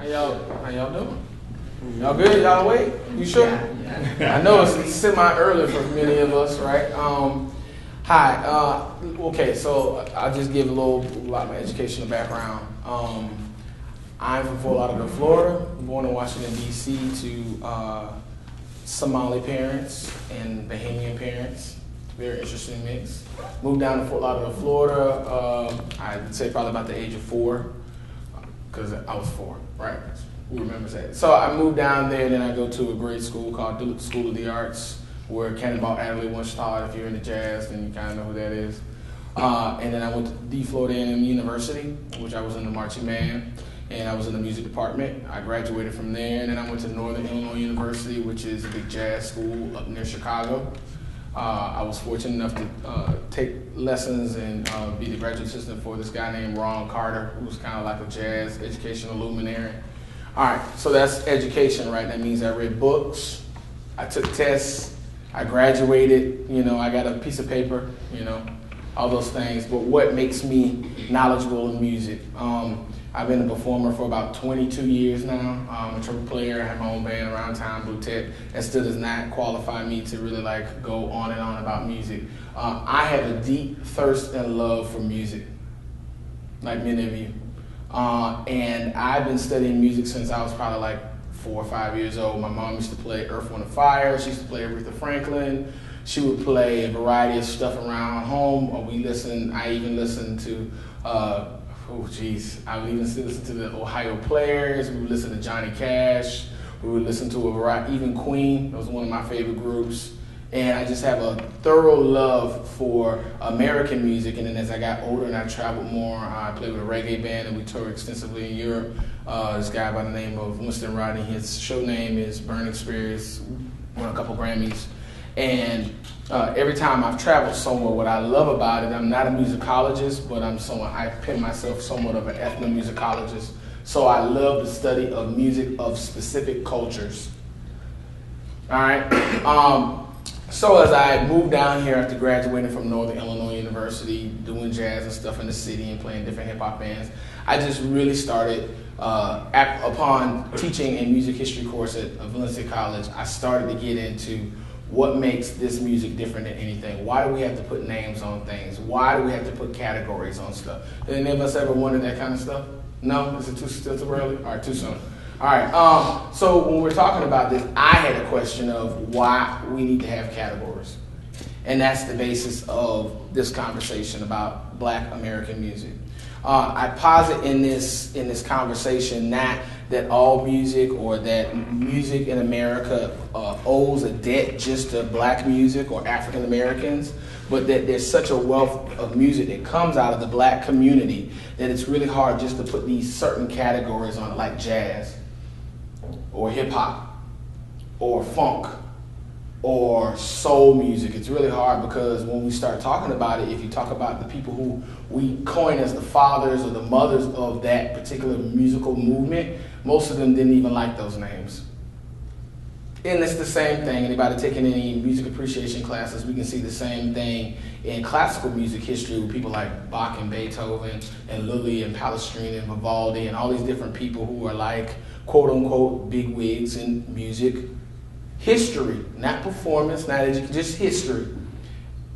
How y'all doing? Y'all good? Y'all awake? You sure? Yeah. I know it's semi-early for many of us, right? Hi. Okay, so I'll just give a lot of my educational background. I'm from Fort Lauderdale, Florida. Born in Washington, D.C. to Somali parents and Bahamian parents. Very interesting mix. Moved down to Fort Lauderdale, Florida. I would say probably about the age of 4, because I was 4, right? Who remembers that? So I moved down there, and then I go to a great school called Duluth School of the Arts, where Cannonball Adderley once taught. If you're into jazz, then you kind of know who that is. And then I went to the Florida A&M University, which I was in the marching band, and I was in the music department. I graduated from there, and then I went to Northern Illinois University, which is a big jazz school up near Chicago. I was fortunate enough to take lessons and be the graduate assistant for this guy named Ron Carter, who was kind of like a jazz educational luminary. All right, so that's education, right? That means I read books, I took tests, I graduated, I got a piece of paper, all those things. But what makes me knowledgeable in music? I've been a performer for about 22 years now. I'm a trumpet player. I have my own band around town, Blue Tech. That still does not qualify me to really go on and on about music. I have a deep thirst and love for music, like many of you. And I've been studying music since I was probably 4 or 5 years old. My mom used to play Earth, Wind & Fire. She used to play Aretha Franklin. She would play a variety of stuff around home. I even listened to, I would even listen to the Ohio Players. We would listen to Johnny Cash. We would listen to a variety, even Queen. That was one of my favorite groups. And I just have a thorough love for American music. And then as I got older and I traveled more, I played with a reggae band and we toured extensively in Europe. This guy by the name of Winston Rodney, his show name is Burning Spirits, won a couple Grammys. And every time I've traveled somewhere, what I love about it, I'm not a musicologist, but I pin myself somewhat of an ethnomusicologist. So I love the study of music of specific cultures. All right. So as I moved down here after graduating from Northern Illinois University, doing jazz and stuff in the city and playing different hip hop bands, I just really started, upon teaching a music history course at Valencia College, I started to get into what makes this music different than anything. Why do we have to put names on things? Why do we have to put categories on stuff? Did any of us ever wonder that kind of stuff? No? Is it still too early? All right, too soon. All right, so when we're talking about this, I had a question of why we need to have categories. And that's the basis of this conversation about Black American music. I posit in this conversation not that all music or that music in America owes a debt just to Black music or African Americans, but that there's such a wealth of music that comes out of the Black community that it's really hard just to put these certain categories on it, like jazz or hip hop or funk or soul music. It's really hard because when we start talking about it, if you talk about the people who we coin as the fathers or the mothers of that particular musical movement, most of them didn't even like those names. And it's the same thing. Anybody taking any music appreciation classes, we can see the same thing in classical music history with people like Bach and Beethoven and Lully and Palestrina and Vivaldi and all these different people who are like quote unquote big wigs in music history, not performance, not education, just history.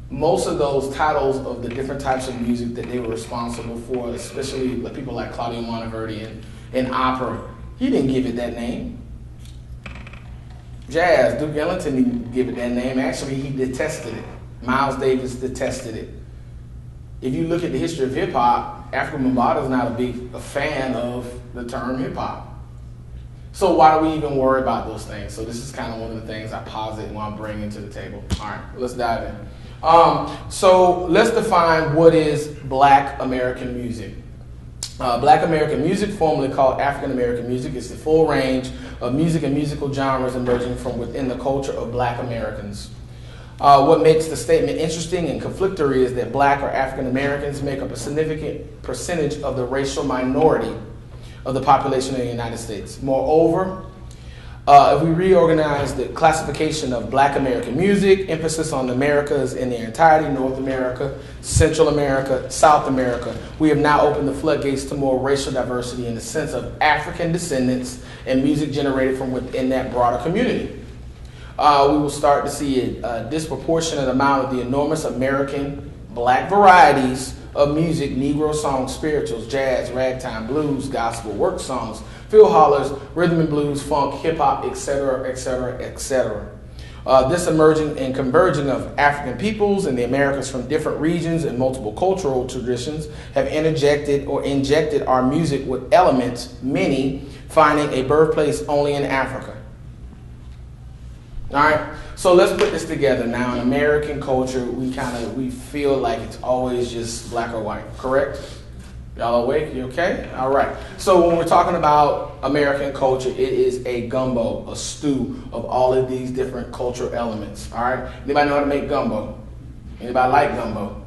Most of those titles of the different types of music that they were responsible for, especially people like Claudio Monteverdi and opera, he didn't give it that name. Jazz, Duke Ellington didn't give it that name. Actually, he detested it. Miles Davis detested it. If you look at the history of hip hop, Africa Bambaataa is not a fan of the term hip hop. So why do we even worry about those things? So this is kind of one of the things I posit and want to bring into the table. All right, let's dive in. So let's define what is Black American music. Black American music, formerly called African American music, is the full range of music and musical genres emerging from within the culture of Black Americans. What makes the statement interesting and conflictory is that Black or African Americans make up a significant percentage of the racial minority of the population of the United States. Moreover, If we reorganize the classification of Black American music, emphasis on the Americas in their entirety, North America, Central America, South America, we have now opened the floodgates to more racial diversity in the sense of African descendants and music generated from within that broader community. We will start to see a disproportionate amount of the enormous American Black varieties of music: Negro songs, spirituals, jazz, ragtime, blues, gospel, work songs, field hollers, rhythm and blues, funk, hip-hop, etc., etc., etc. This emerging and converging of African peoples in the Americas from different regions and multiple cultural traditions have interjected or injected our music with elements, many finding a birthplace only in Africa. All right, so let's put this together now. In American culture, we feel like it's always just black or white, correct? Y'all awake? You okay? All right. So when we're talking about American culture, it is a gumbo, a stew of all of these different cultural elements. All right. Anybody know how to make gumbo? Anybody like gumbo?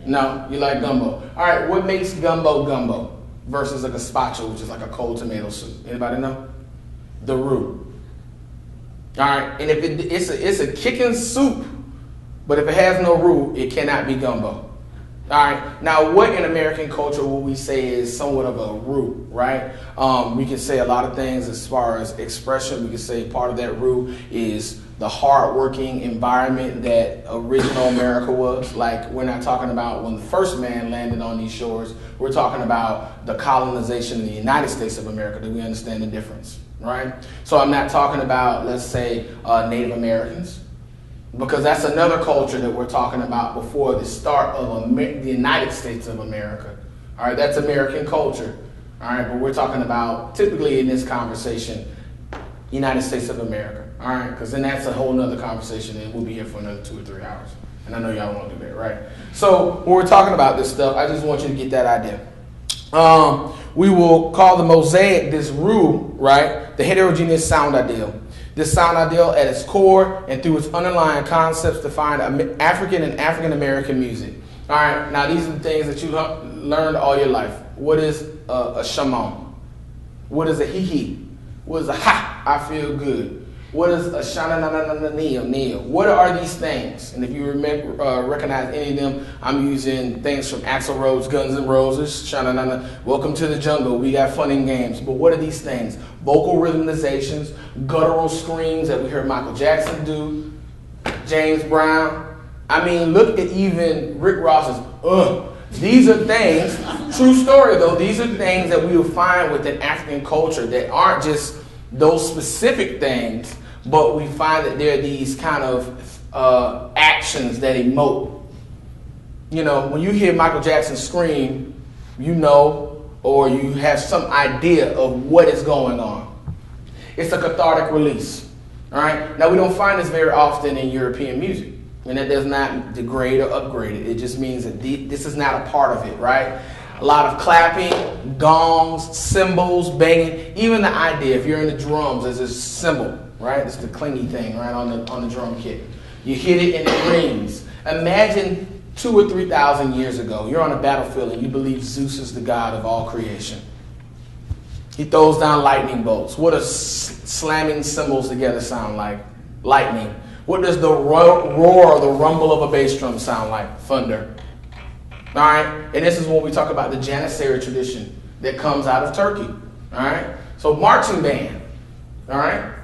No, you like gumbo. All right. What makes gumbo gumbo versus a gazpacho, which is like a cold tomato soup? Anybody know? The roux. All right. And if it's a chicken soup, but if it has no roux, it cannot be gumbo. All right. Now, what in American culture will we say is somewhat of a root, right? We can say a lot of things as far as expression. We can say part of that root is the hardworking environment that original America was. Like, we're not talking about when the first man landed on these shores. We're talking about the colonization of the United States of America. Do we understand the difference, right? So I'm not talking about, let's say, Native Americans, because that's another culture that we're talking about before the start of the United States of America. All right, that's American culture. All right, but we're talking about, typically in this conversation, United States of America. All right, because then that's a whole nother conversation and we'll be here for another 2 or 3 hours. And I know y'all won't do that, right? So when we're talking about this stuff, I just want you to get that idea. We will call the mosaic, this roux, right, the heterogeneous sound ideal. This sound ideal at its core and through its underlying concepts define African and African American music. All right, now these are the things that you learned all your life. What is a shamon? What is a hee-hee? What is a ha? I feel good. What is a shana-na-na-na-na-neo? What are these things? And if you recognize any of them, I'm using things from Axl Rose, Guns N' Roses, shana-na-na, Welcome to the Jungle, We Got Fun and Games. But what are these things? Vocal rhythmizations, guttural screams that we heard Michael Jackson do, James Brown. I mean, look at even Rick Ross's, These are things, true story though, these are things that we will find within African culture that aren't just those specific things, but we find that there are these kind of actions that emote. You know, when you hear Michael Jackson scream, you know, or you have some idea of what is going on. It's a cathartic release. All right. Now, we don't find this very often in European music, and that does not degrade or upgrade it. It just means that this is not a part of it, right? A lot of clapping, gongs, cymbals, banging. Even the idea, if you're in the drums, there's this cymbal, right? It's the clingy thing, right, on the drum kit. You hit it and it rings. Imagine 2,000 or 3,000 years ago, you're on a battlefield and you believe Zeus is the god of all creation. He throws down lightning bolts. What does slamming cymbals together sound like? Lightning. What does the roar or the rumble of a bass drum sound like? Thunder. All right, and this is when we talk about the Janissary tradition that comes out of Turkey. All right, so marching band. All right.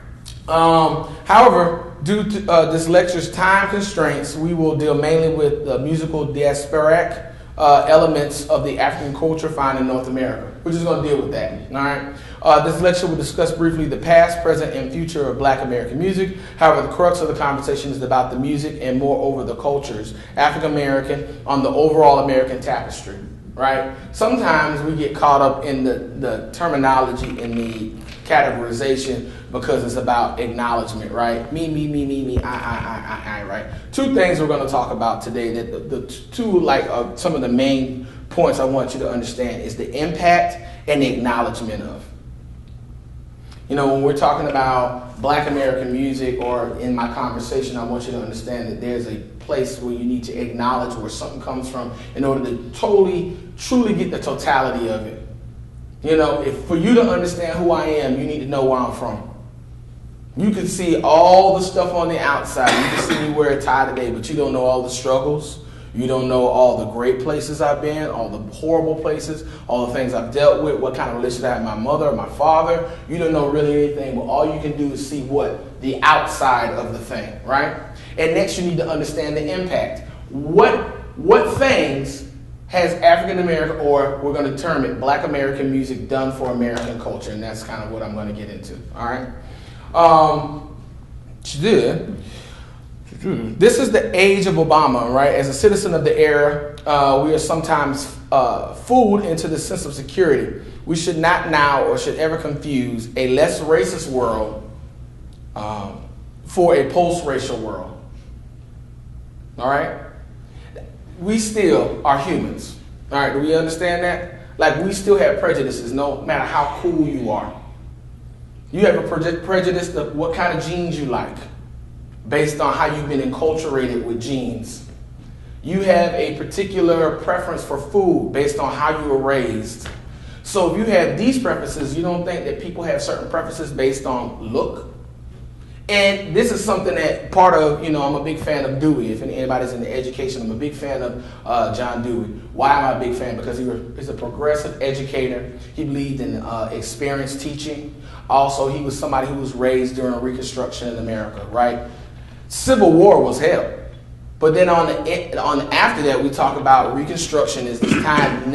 However, due to this lecture's time constraints, we will deal mainly with the musical diasporic elements of the African culture found in North America. We're just going to deal with that. All right. This lecture will discuss briefly the past, present, and future of Black American music. However, the crux of the conversation is about the music and moreover the cultures, African American, on the overall American tapestry. Right? Sometimes we get caught up in the terminology and the categorization because it's about acknowledgement, right? Me, I, right? Two things we're going to talk about today. That the two, some of the main points I want you to understand is the impact and the acknowledgement of. You know, when we're talking about Black American music, or in my conversation, I want you to understand that there's a place where you need to acknowledge where something comes from in order to truly get the totality of it. You know, for you to understand who I am, you need to know where I'm from. You can see all the stuff on the outside. You can see me wear a tie today, but you don't know all the struggles. You don't know all the great places I've been, all the horrible places, all the things I've dealt with, what kind of relationship I had with my mother or my father. You don't know really anything, but all you can do is see what? The outside of the thing, right? And next you need to understand the impact. What things has African American, or we're going to term it Black American music, done for American culture? And that's kind of what I'm going to get into, all right? This is the age of Obama, right? As a citizen of the era, we are sometimes fooled into the sense of security. We should not now or should ever confuse a less racist world for a post-racial world. All right? We still are humans. All right, do we understand that? Like, we still have prejudices no matter how cool you are. You have a prejudice of what kind of genes you like based on how you've been enculturated with genes. You have a particular preference for food based on how you were raised. So if you have these preferences, you don't think that people have certain preferences based on look? And this is something that part of, I'm a big fan of Dewey. If anybody's in the education, I'm a big fan of John Dewey. Why am I a big fan? Because he's a progressive educator. He believed in experienced teaching. Also, he was somebody who was raised during Reconstruction in America, right? Civil War was hell. But then after that, we talk about Reconstruction is this time.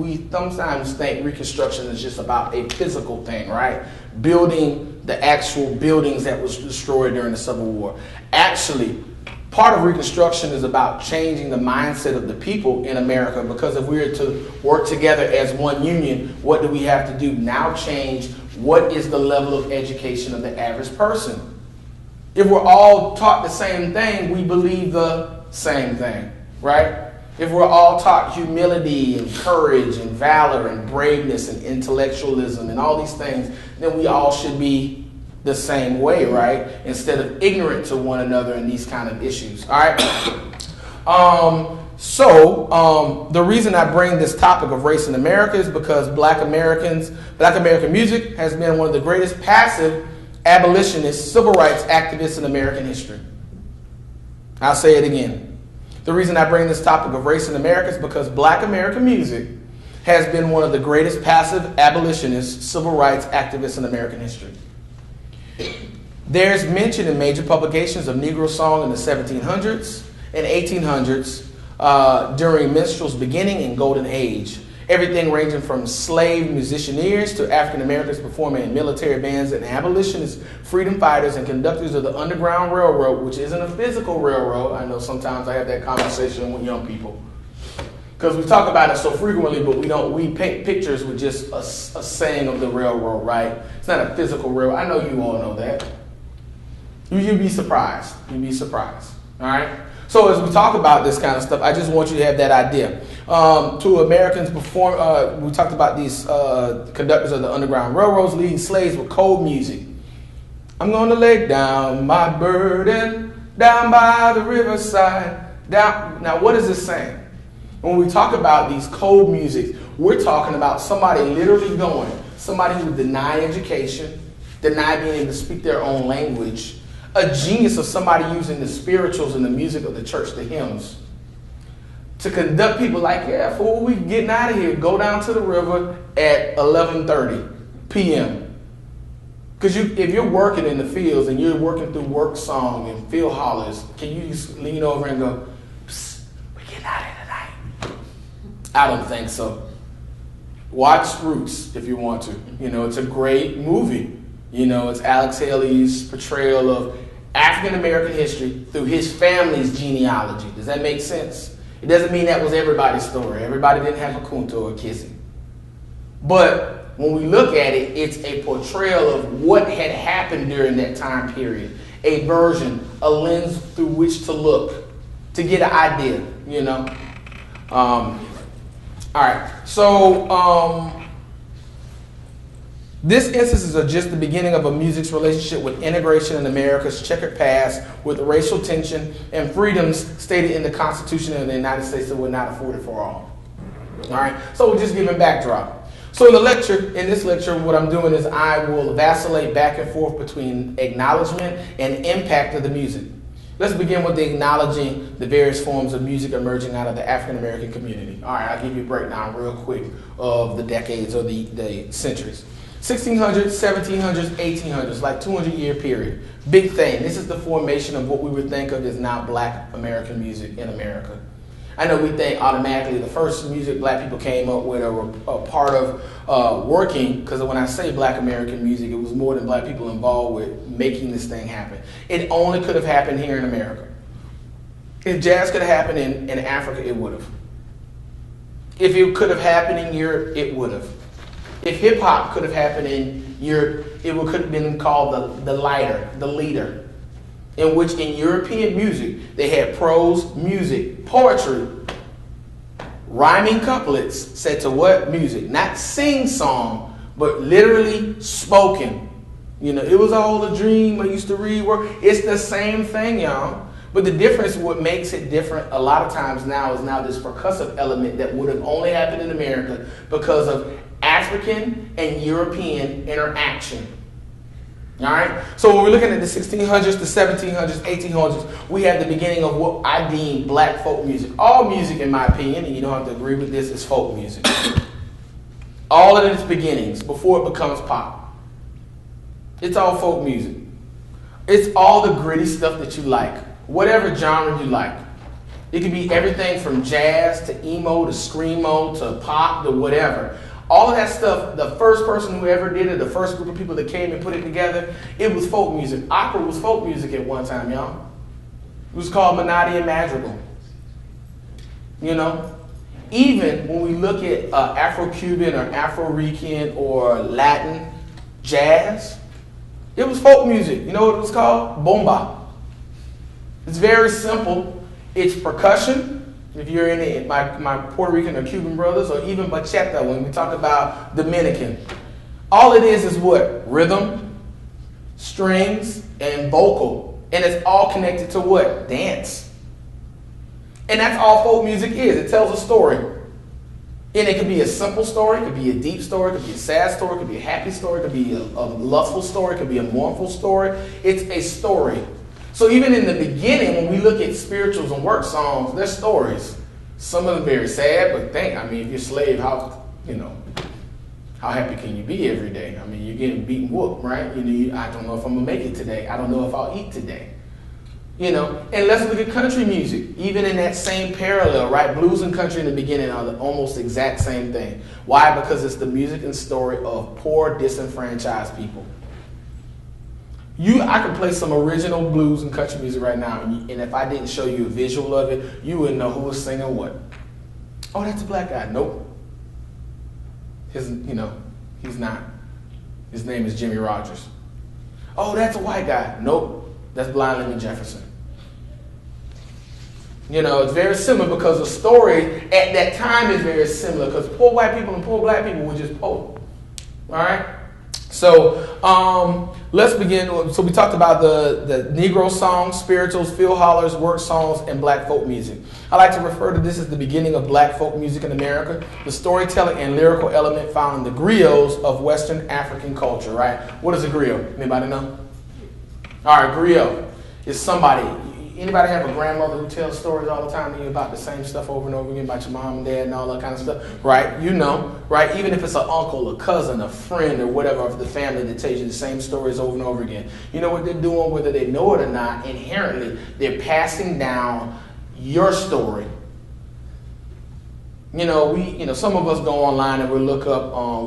We sometimes think Reconstruction is just about a physical thing, right? Building the actual buildings that was destroyed during the Civil War. Actually, part of Reconstruction is about changing the mindset of the people in America, because if we were to work together as one union, what do we have to do? Now change what is the level of education of the average person. If we're all taught the same thing, we believe the same thing, right? If we're all taught humility and courage and valor and braveness and intellectualism and all these things, then we all should be the same way, right? Instead of ignorant to one another in these kind of issues, all right? The reason I bring this topic of race in America is because Black American music has been one of the greatest passive abolitionist civil rights activists in American history. I'll say it again. The reason I bring this topic of race in America is because Black American music has been one of the greatest passive abolitionist civil rights activists in American history. There's mention in major publications of Negro song in the 1700s and 1800s during minstrel's beginning and golden age. Everything ranging from slave musicianeers to African Americans performing in military bands and abolitionists, freedom fighters, and conductors of the Underground Railroad, which isn't a physical railroad. I know sometimes I have that conversation with young people because we talk about it so frequently, but we paint pictures with just a saying of the railroad, right? It's not a physical railroad. I know you all know that. You'd be surprised. You'd be surprised. All right? So as we talk about this kind of stuff, I just want you to have that idea. To Americans before, we talked about these conductors of the Underground Railroads leading slaves with cold music. I'm going to lay down my burden down by the riverside. Now, what is this saying? When we talk about these cold music, we're talking about somebody literally somebody who denied education, denied being able to speak their own language, a genius of somebody using the spirituals and the music of the church, the hymns, to conduct people like, yeah, fool, we getting out of here. Go down to the river at 11:30 p.m. Because if you're working in the fields and you're working through work song and field hollers, can you just lean over and go, psst, we're getting out of here tonight? I don't think so. Watch Roots if you want to. It's a great movie. It's Alex Haley's portrayal of African American history through his family's genealogy. Does that make sense? It doesn't mean that was everybody's story. Everybody didn't have a Kunta or a Kizzy. But when we look at it, it's a portrayal of what had happened during that time period. A version, a lens through which to look, to get an idea, all right, so this instance is just the beginning of a music's relationship with integration in America's checkered past, with racial tension and freedoms stated in the Constitution of the United States that were not afforded for all. All right, so we're just giving backdrop. So in this lecture, what I'm doing is I will vacillate back and forth between acknowledgement and impact of the music. Let's begin with acknowledging the various forms of music emerging out of the African American community. All right, I'll give you a breakdown real quick of the decades or the centuries. 1600s, 1700s, 1800s, like 200-year period. Big thing. This is the formation of what we would think of as now Black American music in America. I know we think automatically the first music Black people came up with or were a part of working, because when I say Black American music, it was more than Black people involved with making this thing happen. It only could have happened here in America. If jazz could have happened in Africa, it would have. If it could have happened in Europe, it would have. If hip hop could have happened in Europe, it could have been called the leader, in which in European music they had prose, music, poetry, rhyming couplets set to what? Music. Not sing song, but literally spoken. You know, it was all a dream. I used to read work. It's the same thing, y'all. But the difference, what makes it different a lot of times now is now this percussive element that would have only happened in America because of African and European interaction. All right? So when we're looking at the 1600s, the 1700s, 1800s, we have the beginning of what I deem Black folk music. All music, in my opinion, and you don't have to agree with this, is folk music. All of its beginnings, before it becomes pop. It's all folk music. It's all the gritty stuff that you like, whatever genre you like. It could be everything from jazz to emo to screamo to pop to whatever. All of that stuff, the first person who ever did it, the first group of people that came and put it together, it was folk music. Opera was folk music at one time, y'all. It was called Monody and Madrigal. You know? Even when we look at Afro-Cuban or Afro-Rican or Latin jazz, it was folk music. You know what it was called? Bomba. It's very simple. It's percussion. If you're in it, my Puerto Rican or Cuban brothers, or even bachata when we talk about Dominican. All it is what? Rhythm, strings, and vocal. And it's all connected to what? Dance. And that's all folk music is. It tells a story. And it could be a simple story, it could be a deep story, it could be a sad story, it could be a happy story, it could be a lustful story, it could be a mournful story. It's a story. So even in the beginning, when we look at spirituals and work songs, they're stories. Some of them very sad, but if you're a slave, how happy can you be every day? I mean, you're getting beaten whooped, right? I don't know if I'm gonna make it today. I don't know if I'll eat today. And let's look at country music. Even in that same parallel, right? Blues and country in the beginning are the almost exact same thing. Why? Because it's the music and story of poor, disenfranchised people. I could play some original blues and country music right now, and if I didn't show you a visual of it, you wouldn't know who was singing what. Oh, that's a black guy. Nope. He's not. His name is Jimmy Rogers. Oh, that's a white guy. Nope. That's Blind Lemon Jefferson. It's very similar because the story at that time is very similar because poor white people and poor black people were just poor. All right? So let's begin. So we talked about the Negro songs, spirituals, field hollers, work songs, and Black folk music. I like to refer to this as the beginning of Black folk music in America, the storytelling and lyrical element found in the griots of Western African culture, right? What is a griot? Anybody know? All right, griot is somebody. Anybody have a grandmother who tells stories all the time to you about the same stuff over and over again about your mom and dad and all that kind of stuff, right? Right? Even if it's an uncle, a cousin, a friend, or whatever of the family that tells you the same stories over and over again. You know what they're doing, whether they know it or not, inherently, they're passing down your story. Some of us go online and we'll look up on,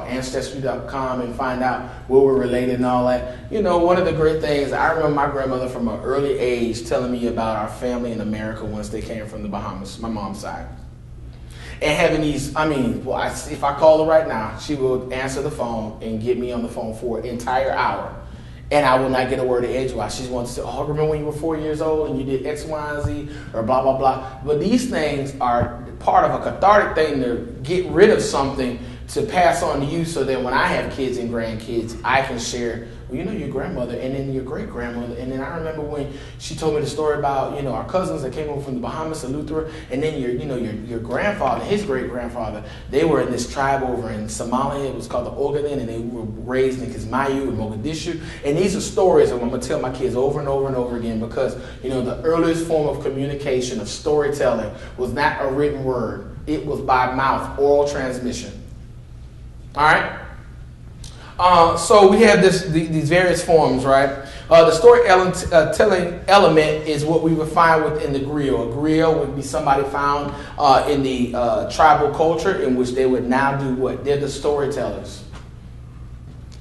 Ancestry.com and find out where we're related and all that. One of the great things, I remember my grandmother from an early age telling me about our family in America once they came from the Bahamas, my mom's side. And having these, if I call her right now, she will answer the phone and get me on the phone for an entire hour. And I will not get a word of edgewise. She wants to say, remember when you were 4 years old and you did X, Y, and Z, or blah, blah, blah. But these things are part of a cathartic thing to get rid of something to pass on to you so that when I have kids and grandkids, I can share, well, you know, your grandmother and then your great grandmother. And then I remember when she told me the story about, you know, our cousins that came over from the Bahamas and Luther, and then your grandfather, his great grandfather, they were in this tribe over in Somalia. It was called the Ogaden, and they were raised in Kismayu and Mogadishu. And these are stories that I'm going to tell my kids over and over and over again because, you know, the earliest form of communication, of storytelling, was not a written word. It was by mouth, oral transmission. All right? So we have these various forms, right? The storytelling element is what we would find within the griot. A griot would be somebody found in the tribal culture in which they would now do what? They're the storytellers.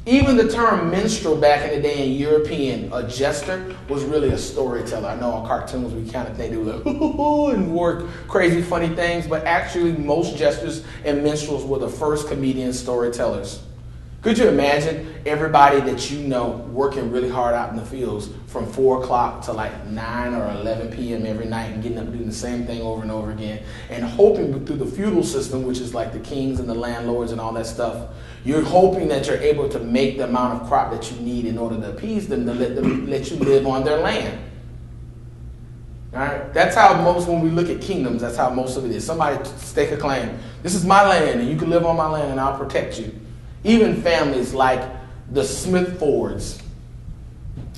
Even the term minstrel back in the day in European, a jester, was really a storyteller. I know on cartoons we kind of think they were like, and wore crazy funny things, but actually most jesters and minstrels were the first comedian storytellers. Could you imagine everybody that you know working really hard out in the fields from 4 o'clock to like 9 or 11 p.m. every night and getting up and doing the same thing over and over again and hoping through the feudal system, which is like the kings and the landlords and all that stuff, you're hoping that you're able to make the amount of crop that you need in order to appease them, to let you live on their land. All right? That's how when we look at kingdoms, that's how most of it is. Somebody stake a claim. This is my land and you can live on my land and I'll protect you. Even families like the Smith Fords.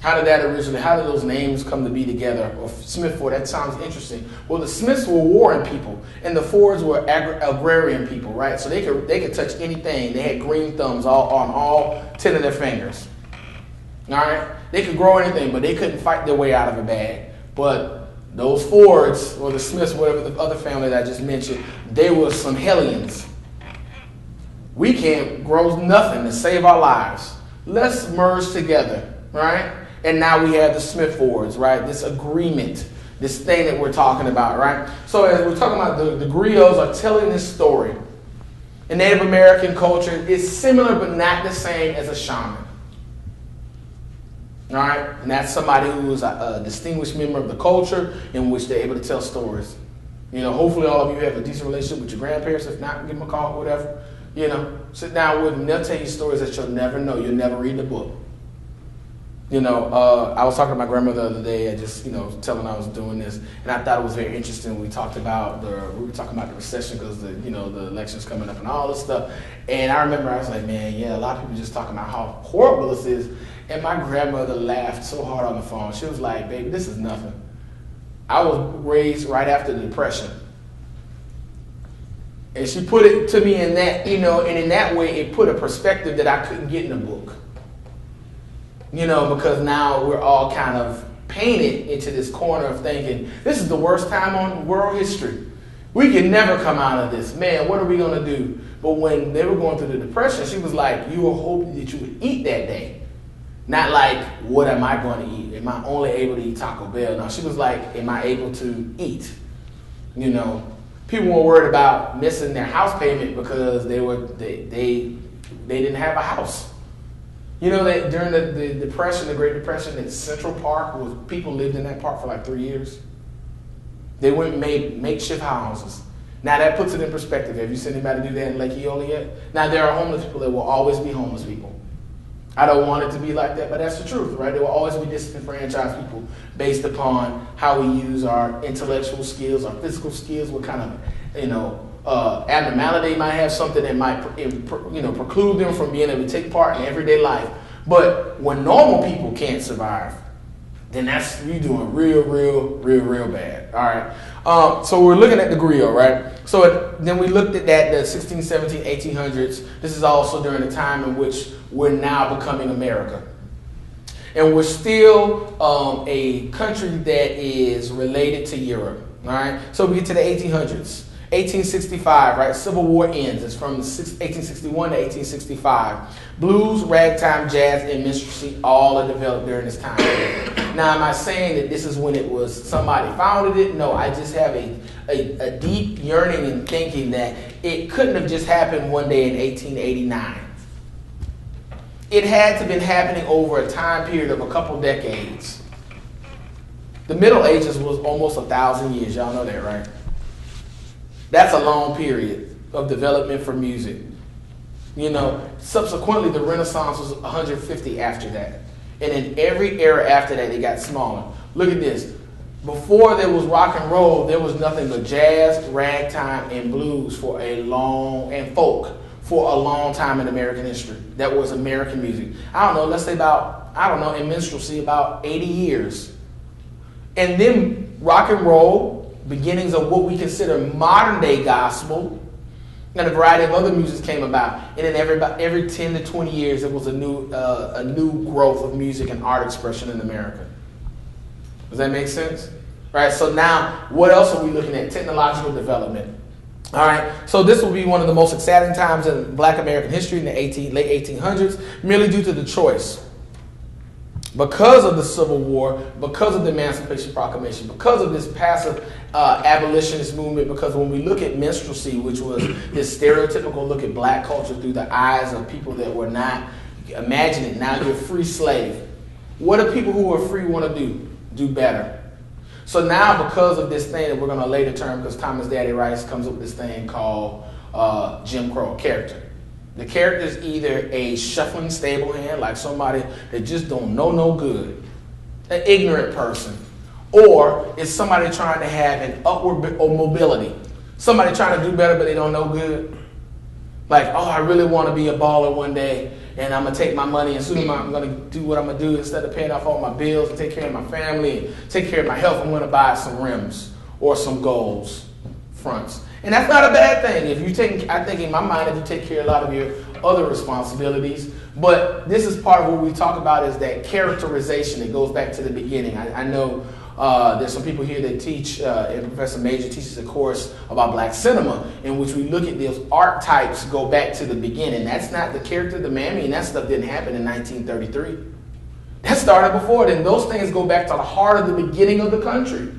How did those names come to be together? Or Smith Ford, that sounds interesting. Well, the Smiths were warring people, and the Fords were agrarian people, right? So they could touch anything. They had green thumbs on all 10 of their fingers. All right? They could grow anything, but they couldn't fight their way out of a bag. But those Fords, or the Smiths, whatever the other family that I just mentioned, they were some hellions. We can't grow nothing to save our lives. Let's merge together, right? And now we have the Smith Fords, right? This agreement, this thing that we're talking about, right? So as we're talking about, the griots are telling this story. In Native American culture, it's similar but not the same as a shaman. All right? And that's somebody who is a distinguished member of the culture in which they're able to tell stories. You know, hopefully all of you have a decent relationship with your grandparents. If not, give them a call, whatever. You know, sit down with them. They'll tell you stories that you'll never know. You'll never read the book. You know, I was talking to my grandmother the other day, and just, you know, telling her I was doing this, and I thought it was very interesting. We were talking about the recession because the election's coming up and all this stuff. And I remember I was like, man, yeah, a lot of people just talking about how horrible this is. And my grandmother laughed so hard on the phone. She was like, baby, this is nothing. I was raised right after the Depression. And she put it to me in that, you know, and in that way it put a perspective that I couldn't get in a book. You know, because now we're all kind of painted into this corner of thinking, this is the worst time on world history. We can never come out of this. Man, what are we going to do? But when they were going through the Depression, she was like, you were hoping that you would eat that day. Not like, what am I going to eat? Am I only able to eat Taco Bell? No, she was like, am I able to eat? You know, people were worried about missing their house payment because they didn't have a house. You know that during the Depression, the Great Depression, that Central Park, people lived in that park for like 3 years. They went and made makeshift houses. Now that puts it in perspective. Have you seen anybody do that in Lake Eola yet? Now there are homeless people. There will always be homeless people. I don't want it to be like that, but that's the truth, right? There will always be disenfranchised people based upon how we use our intellectual skills, our physical skills, what kind of, you know, abnormality they might have, something that might, preclude them from being able to take part in everyday life. But when normal people can't survive, then that's you doing real bad. All right. So we're looking at the griot, right? So then we looked at that, the 16, 17, 1800s. This is also during the time in which we're now becoming America. And we're still a country that is related to Europe. All right. So we get to the 1800s. 1865, right? Civil War ends. It's from 1861 to 1865. Blues, ragtime, jazz, and minstrelsy all are developed during this time. Now, am I saying that this is when it was somebody founded it? No, I just have a deep yearning and thinking that it couldn't have just happened one day in 1889. It had to have been happening over a time period of a couple decades. The Middle Ages was almost 1,000 years. Y'all know that, right? That's a long period of development for music. You know, subsequently the Renaissance was 150 after that. And in every era after that, it got smaller. Look at this. Before there was rock and roll, there was nothing but jazz, ragtime, and blues and folk for a long time in American history. That was American music. I don't know, let's say in minstrelsy, about 80 years. And then rock and roll, beginnings of what we consider modern day gospel, and a variety of other music came about. And then every 10 to 20 years, there was a new growth of music and art expression in America. Does that make sense? Right, so now, what else are we looking at? Technological development. All right, so this will be one of the most exciting times in Black American history in the late 1800s, merely due to the choice. Because of the Civil War, because of the Emancipation Proclamation, because of this passive abolitionist movement, because when we look at minstrelsy, which was this stereotypical look at black culture through the eyes of people that were not, imagine it, now you're a free slave. What do people who are free want to do? Do better. So now, because of this thing that we're going to later term, because Thomas Daddy Rice comes up with this thing called Jim Crow character. The character is either a shuffling stable hand, like somebody that just don't know no good, an ignorant person, or it's somebody trying to have an upward mobility, somebody trying to do better but they don't know good. Like, oh, I really want to be a baller one day, and I'm going to take my money, and soon I'm going to do what I'm going to do. Instead of paying off all my bills and take care of my family and take care of my health, I'm going to buy some rims or some goals, fronts. And that's not a bad thing. I think in my mind, if you take care of a lot of your other responsibilities. But this is part of what we talk about is that characterization that goes back to the beginning. I know there's some people here that teach, and Professor Major teaches a course about black cinema, in which we look at those archetypes go back to the beginning. That's not the character, the mammy, and that stuff didn't happen in 1933. That started before then. Those things go back to the heart of the beginning of the country.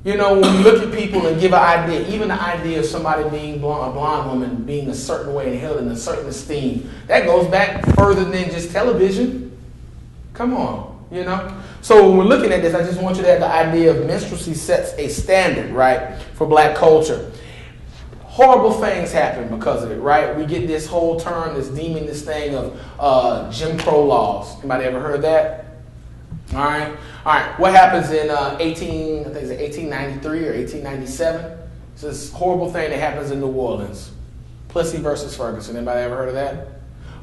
You know, when we look at people and give an idea, even the idea of somebody being a blonde woman being a certain way and held in a certain esteem, that goes back further than just television. Come on, you know? So when we're looking at this, I just want you to have the idea of minstrelsy sets a standard, right, for black culture. Horrible things happen because of it, right? We get this whole term, this thing of Jim Crow laws. Anybody ever heard that? All right. What happens in 1893 or 1897? It's this horrible thing that happens in New Orleans. Plessy versus Ferguson. Anybody ever heard of that?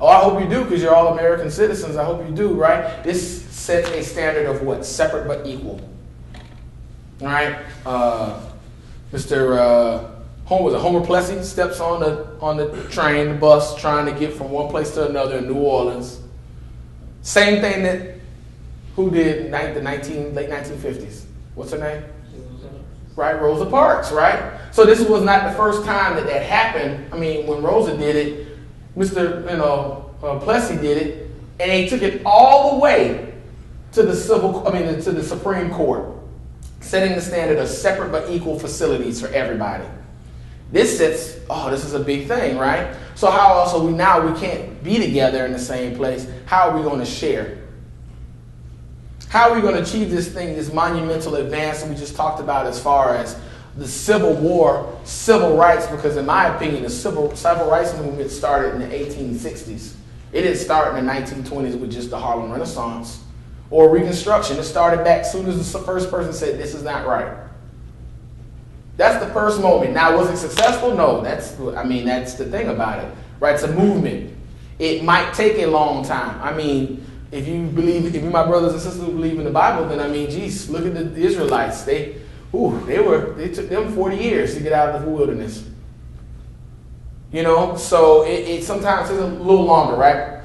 Oh, I hope you do, because you're all American citizens. I hope you do, right? This sets a standard of what? Separate but equal. All right. Homer Plessy steps on the train, the bus, trying to get from one place to another in New Orleans. Same thing that who did the late 1950s? What's her name? Right, Rosa Parks, right? So this was not the first time that happened. I mean, when Rosa did it, Plessy did it, and they took it all the way to the Supreme Court, setting the standard of separate but equal facilities for everybody. This is a big thing, right? So how else are we can't be together in the same place? How are we going to share? How are we going to achieve this monumental advance that we just talked about as far as the Civil War, civil rights? Because in my opinion, the civil rights movement started in the 1860s. It didn't start in the 1920s with just the Harlem Renaissance or Reconstruction. It started back as soon as the first person said, this is not right. That's the first moment. Now, was it successful? No. That's the thing about it, right? It's a movement. It might take a long time. I mean, if you my brothers and sisters who believe in the Bible, then look at the Israelites. They took them 40 years to get out of the wilderness. You know, so it sometimes is a little longer, right?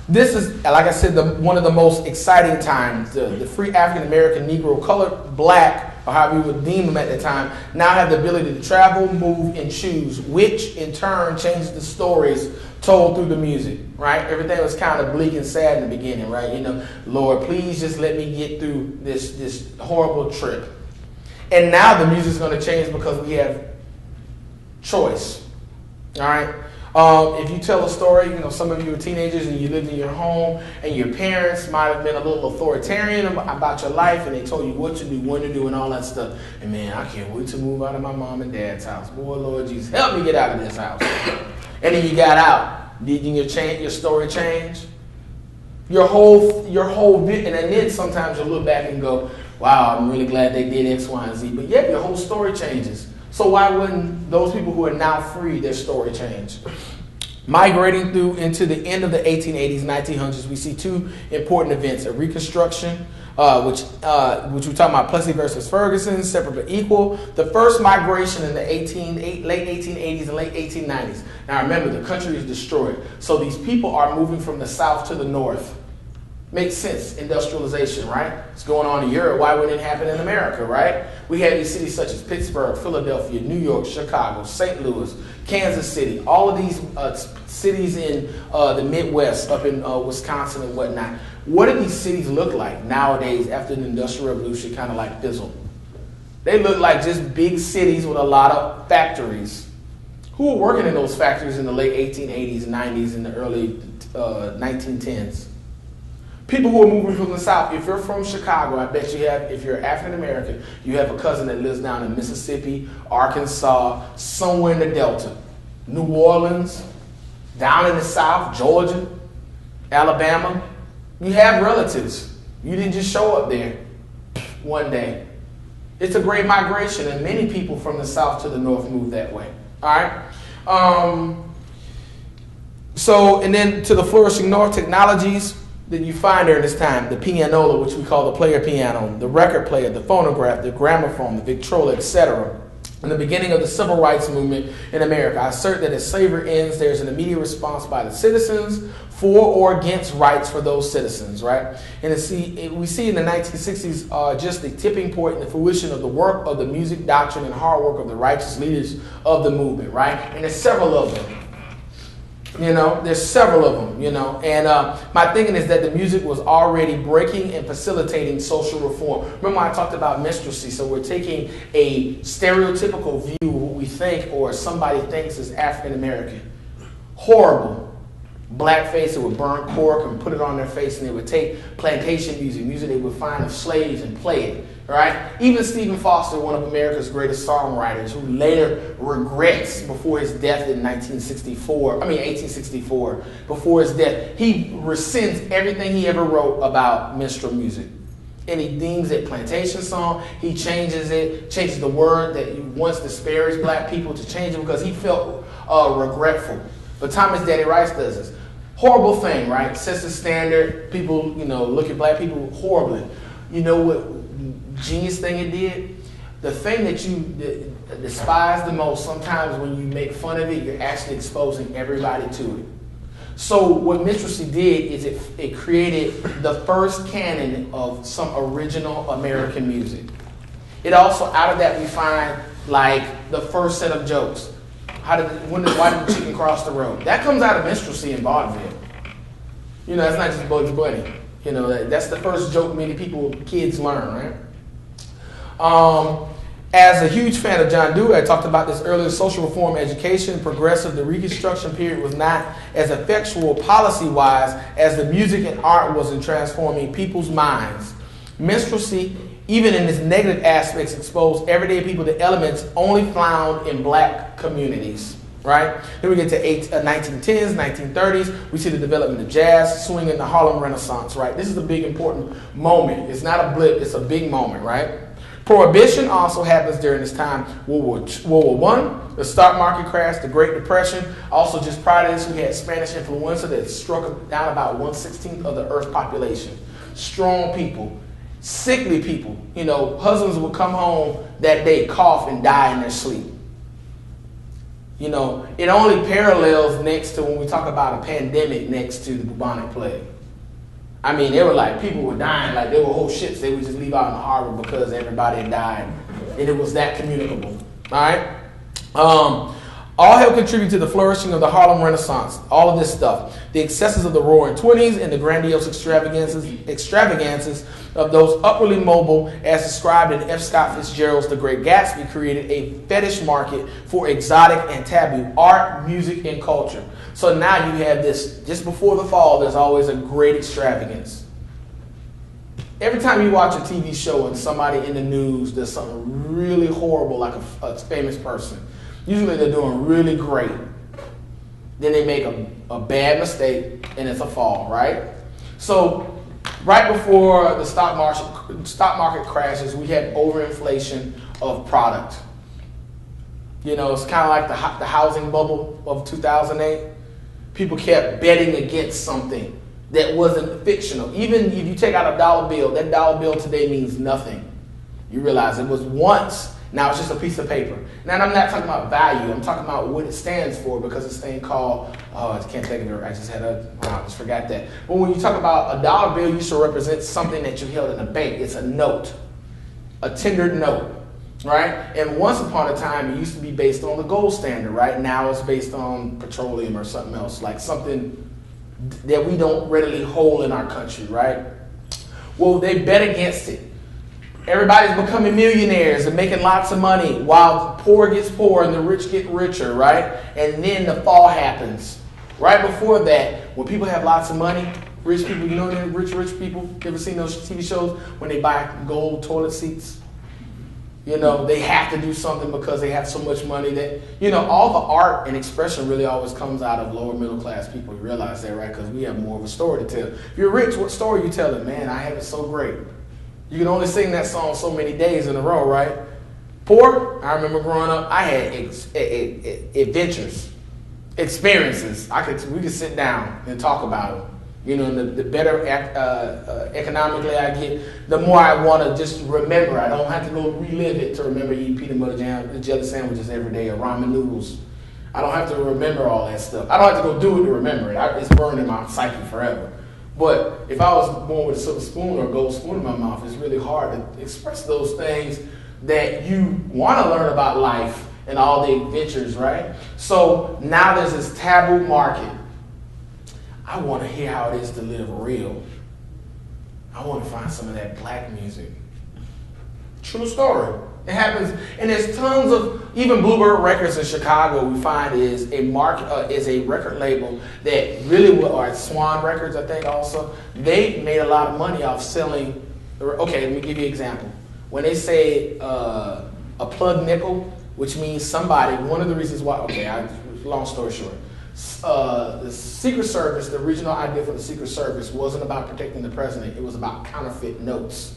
This is, like I said, one of the most exciting times. The free African American, Negro, colored, black, or however you would deem them at the time, now have the ability to travel, move, and choose, which in turn changes the stories told through the music, right? Everything was kind of bleak and sad in the beginning, right? You know, Lord, please just let me get through this horrible trip. And now the music's going to change because we have choice, all right? If you tell a story, some of you are teenagers and you lived in your home and your parents might have been a little authoritarian about your life and they told you what to do, when to do, and all that stuff. And man, I can't wait to move out of my mom and dad's house. Boy, Lord Jesus, help me get out of this house. And then you got out. Did your story change? Your whole bit, and then sometimes you look back and go, wow, I'm really glad they did X, Y, and Z. But yet your whole story changes. So why wouldn't those people who are now free, their story change? Migrating through into the end of the 1880s, 1900s, we see two important events: a Reconstruction, which we're talking about Plessy versus Ferguson, separate but equal. The first migration in the late 1880s and late 1890s. Now remember, the country is destroyed, so these people are moving from the south to the north. Makes sense, industrialization, right? It's going on in Europe. Why wouldn't it happen in America, right? We have these cities such as Pittsburgh, Philadelphia, New York, Chicago, St. Louis, Kansas City, all of these cities in the Midwest, up in Wisconsin and whatnot. What do these cities look like nowadays after the Industrial Revolution kind of like fizzled? They look like just big cities with a lot of factories. Who were working in those factories in the late 1880s, 90s, and the early 1910s? People who are moving from the South. If you're from Chicago, I bet you have, if you're African American, you have a cousin that lives down in Mississippi, Arkansas, somewhere in the Delta, New Orleans, down in the South, Georgia, Alabama. You have relatives. You didn't just show up there one day. It's a great migration, and many people from the South to the North move that way. All right? And then to the flourishing North, technologies that you find during this time: the pianola, which we call the player piano, the record player, the phonograph, the gramophone, the Victrola, etc. In the beginning of the civil rights movement in America, I assert that as slavery ends, there's an immediate response by the citizens for or against rights for those citizens, right? And we see in the 1960s just the tipping point and the fruition of the work of the music doctrine and hard work of the righteous leaders of the movement, right? And there's several of them. There's several of them, and my thinking is that the music was already breaking and facilitating social reform. Remember I talked about minstrelsy, so we're taking a stereotypical view of what we think or somebody thinks is African American. Horrible. Blackface, they would burn cork and put it on their face, and they would take plantation music they would find of slaves and play it. Right? Even Stephen Foster, one of America's greatest songwriters, who later regrets before his death in 1864, before his death, he rescinds everything he ever wrote about minstrel music. And he deems it plantation song. He changes the word that he once disparaged black people to change it because he felt regretful. But Thomas Daddy Rice does this. Horrible thing, right? Sets the standard. People, look at black people horribly. You know what genius thing it did? The thing that you despise the most, sometimes when you make fun of it, you're actually exposing everybody to it. So what minstrelsy did is it created the first canon of some original American music. It also, out of that, we find like the first set of jokes. Why did the chicken cross the road? That comes out of minstrelsy in vaudeville. It's not just Bugs Bunny. That's the first joke many kids learn, right? As a huge fan of John Dewey, I talked about this earlier, social reform, education, progressive, the Reconstruction period was not as effectual policy-wise as the music and art was in transforming people's minds. Minstrelsy, even in its negative aspects, exposed everyday people to elements only found in black communities. Right? Then we get to 1910s, 1930s. We see the development of jazz, swing, and the Harlem Renaissance. Right? This is a big, important moment. It's not a blip. It's a big moment. Right? Prohibition also happens during this time. World War I, the stock market crash, the Great Depression. Also, just prior to this, we had Spanish influenza that struck down about 1/16 of the Earth's population. Strong people, sickly people. Husbands would come home that day, cough, and die in their sleep. It only parallels next to when we talk about a pandemic next to the bubonic plague. I mean, they were like, people were dying, like they were whole ships they would just leave out in the harbor because everybody had died. And it was that communicable. All right? All helped contribute to the flourishing of the Harlem Renaissance. All of this stuff. The excesses of the roaring 20s and the grandiose extravagances of those upwardly mobile, as described in F. Scott Fitzgerald's The Great Gatsby, created a fetish market for exotic and taboo art, music, and culture. So now you have this, just before the fall, there's always a great extravagance. Every time you watch a TV show and somebody in the news does something really horrible, like a famous person, usually they're doing really great. Then they make a bad mistake and it's a fall, right? So right before the stock market crashes, we had overinflation of product. You know, it's kind of like the housing bubble of 2008. People kept betting against something that wasn't fictional. Even if you take out a dollar bill, that dollar bill today means nothing. You realize it was once, now it's just a piece of paper. Now I'm not talking about value, I'm talking about what it stands for, because this thing called, I can't think of it, I just forgot that. But when you talk about a dollar bill, you should represent something that you held in a bank. It's a note, a tendered note, right? And once upon a time, it used to be based on the gold standard, right? Now it's based on petroleum or something else, like something that we don't readily hold in our country, right? Well, they bet against it. Everybody's becoming millionaires and making lots of money while the poor gets poor and the rich get richer, right? And then the fall happens. Right before that, when people have lots of money, rich people, you know, rich people, you ever seen those TV shows when they buy gold toilet seats? You know, they have to do something because they have so much money that, you know, all the art and expression really always comes out of lower middle class people. You realize that, right? Because we have more of a story to tell. If you're rich, what story are you telling? Man, I have it so great. You can only sing that song so many days in a row, right? Poor, I remember growing up, I had adventures, experiences. We could sit down and talk about them. You know, the better economically I get, the more I want to just remember. I don't have to go relive it to remember eating peanut butter jam and jelly sandwiches every day or ramen noodles. I don't have to remember all that stuff. I don't have to go do it to remember it. It's burned in my psyche forever. But if I was born with a silver spoon or a gold spoon in my mouth, it's really hard to express those things that you want to learn about life and all the adventures, right? So now there's this taboo market. I want to hear how it is to live real. I want to find some of that black music. True story. It happens, and there's tons of, even Bluebird Records in Chicago, we find is a record label that really, or Swan Records, I think also, they made a lot of money off selling. Okay, let me give you an example. When they say a plug nickel, which means somebody, one of the reasons why, long story short, the Secret Service, the original idea for the Secret Service wasn't about protecting the president, it was about counterfeit notes.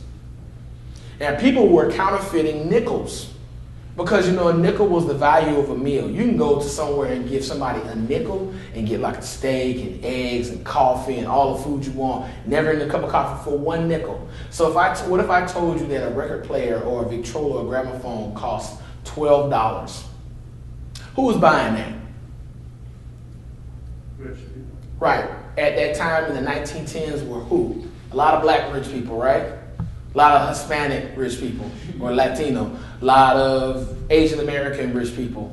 And people were counterfeiting nickels because, you know, a nickel was the value of a meal. You can go to somewhere and give somebody a nickel and get like a steak and eggs and coffee and all the food you want, never in a cup of coffee for one nickel. So what if I told you that a record player or a Victrola or a gramophone costs $12? Who was buying that? Rich people. Right. At that time in the 1910s were who? A lot of black rich people, right? A lot of Hispanic rich people or Latino. A lot of Asian American rich people.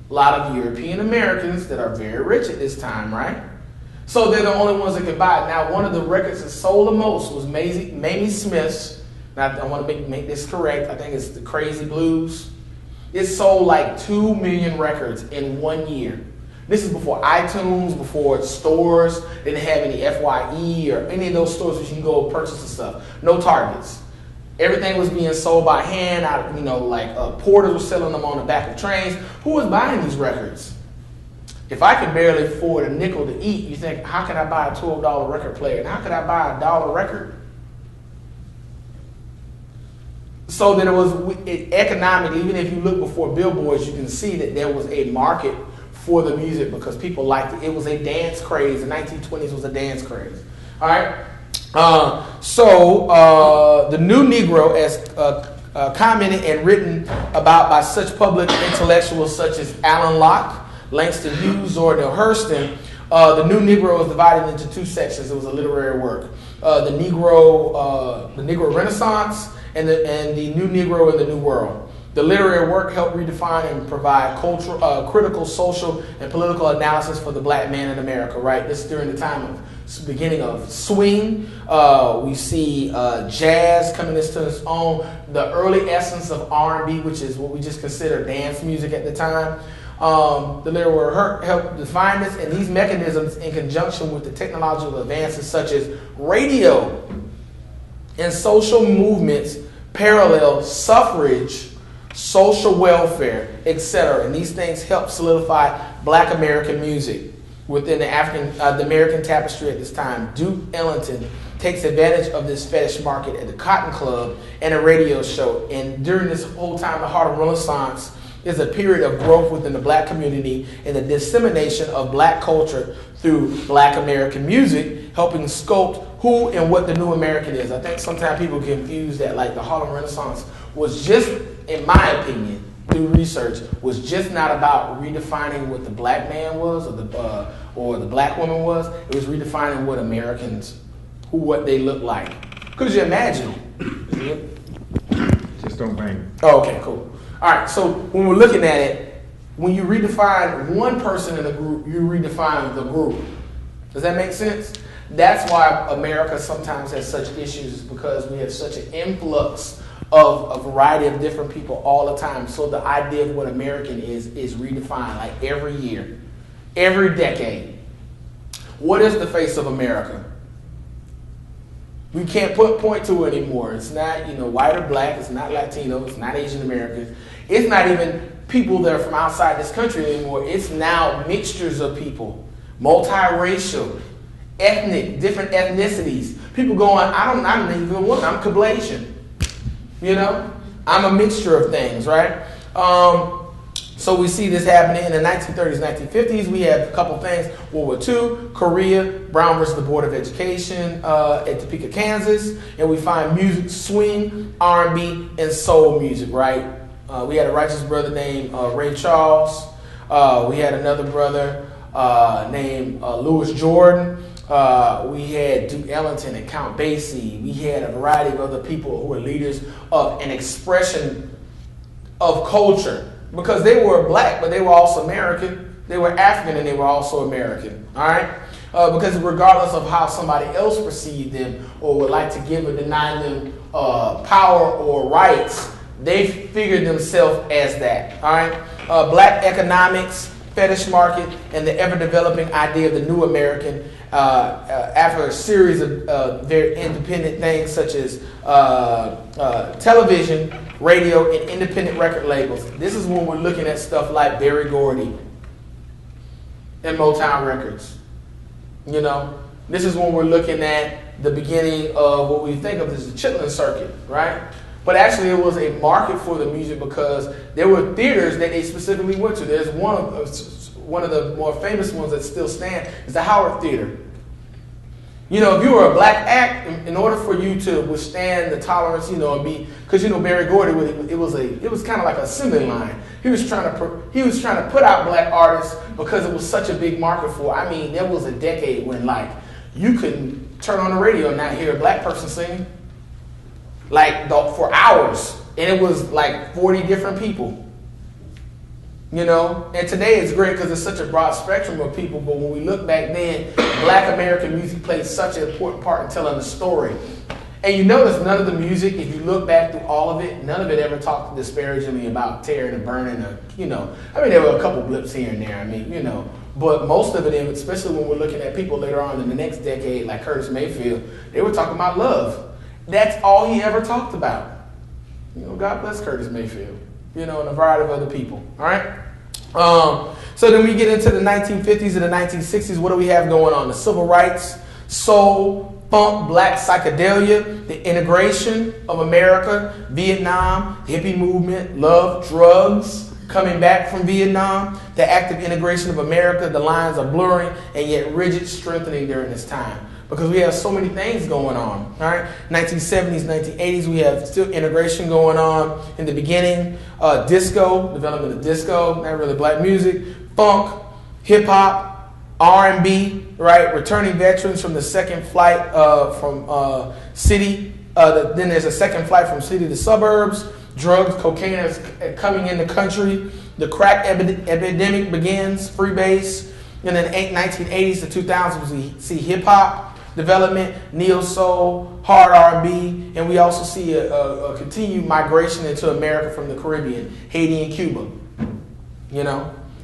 A lot of European Americans that are very rich at this time, right? So they're the only ones that can buy it. Now, one of the records that sold the most was Mamie Smith's. Now, I want to make this correct. I think it's the Crazy Blues. It sold like 2 million records in 1 year. This is before iTunes, before stores. They didn't have any FYE or any of those stores where you can go purchase the stuff. No Targets. Everything was being sold by hand. Porters were selling them on the back of trains. Who was buying these records? If I could barely afford a nickel to eat, you think, how can I buy a $12 record player? And how could I buy a $1 record? So that it was economically, even if you look before billboards, you can see that there was a market for the music because people liked it. It was a dance craze. The 1920s was a dance craze. All right? The new Negro, as commented and written about by such public intellectuals such as Alan Locke, Langston Hughes, or Neil Hurston, the new Negro was divided into two sections. It was a literary work. The Negro Renaissance and the new Negro in the New World. The literary work helped redefine and provide critical social and political analysis for the black man in America, right? This is during the time of beginning of swing. We see jazz coming into its own, the early essence of R&B, which is what we just consider dance music at the time. The literary work helped define this, and these mechanisms in conjunction with the technological advances such as radio and social movements parallel suffrage, social welfare, etc. And these things help solidify black American music within the American tapestry at this time. Duke Ellington takes advantage of this fetish market at the Cotton Club and a radio show. And during this whole time, the Harlem Renaissance is a period of growth within the black community and the dissemination of black culture through black American music, helping sculpt who and what the new American is. I think sometimes people confuse that, like the Harlem Renaissance was just, in my opinion, through research, was just not about redefining what the black man was or the black woman was. It was redefining what Americans, what they look like. Could you imagine? Just don't bang. Oh, okay, cool. All right, so when we're looking at it, when you redefine one person in a group, you redefine the group. Does that make sense? That's why America sometimes has such issues, because we have such an influx of a variety of different people all the time. So the idea of what American is redefined like every year, every decade. What is the face of America? We can't point to it anymore. It's not, white or black. It's not Latino. It's not Asian Americans. It's not even people that are from outside this country anymore. It's now mixtures of people, multiracial, ethnic, different ethnicities. People going, I'm not even a woman. I'm Kablasian. I'm a mixture of things, right? So we see this happening in the 1930s, 1950s. We have a couple things. World War II, Korea, Brown versus the Board of Education at Topeka, Kansas. And we find music, swing, R&B, and soul music, right? We had a righteous brother named Ray Charles. We had another brother named Louis Jordan. We had Duke Ellington and Count Basie. We had a variety of other people who were leaders of an expression of culture, because they were black, but they were also American. They were African, and they were also American. All right? Because regardless of how somebody else perceived them or would like to give or deny them power or rights, they figured themselves as that. All right? Black economics, fetish market, and the ever-developing idea of the new American after a series of very independent things such as television, radio, and independent record labels. This is when we're looking at stuff like Berry Gordy and Motown Records. This is when we're looking at the beginning of what we think of as the Chitlin Circuit, right? But actually it was a market for the music, because there were theaters that they specifically went to. There's one of the more famous ones that still stand is the Howard Theater. If you were a black act, in order for you to withstand the tolerance, and be, because Berry Gordy, it was kind of like an assembly line. He was trying to put out black artists because it was such a big market for. I mean, there was a decade when you couldn't turn on the radio and not hear a black person singing, for hours, and it was like 40 different people. And today it's great because it's such a broad spectrum of people, but when we look back then, black American music played such an important part in telling the story. And you notice none of the music, if you look back through all of it, none of it ever talked disparagingly about tearing and burning, there were a couple blips here and there, but most of it, especially when we're looking at people later on in the next decade, like Curtis Mayfield, they were talking about love. That's all he ever talked about. God bless Curtis Mayfield, and a variety of other people, all right? So then we get into the 1950s and the 1960s. What do we have going on? The civil rights, soul, funk, black psychedelia, the integration of America, Vietnam, the hippie movement, love, drugs, coming back from Vietnam, the active integration of America. The lines are blurring and yet rigid, strengthening during this time, because we have so many things going on. All right, 1970s, 1980s, we have still integration going on in the beginning. Disco, development of disco, not really black music, funk, hip hop, R&B, right? Returning veterans from the second flight from city. Then there's a second flight from city to suburbs. Drugs, cocaine is coming in the country. The crack epidemic begins, freebase. In the 1980s to 2000s, we see hip hop development, neo soul, hard R&B, and we also see a continued migration into America from the Caribbean, Haiti and Cuba,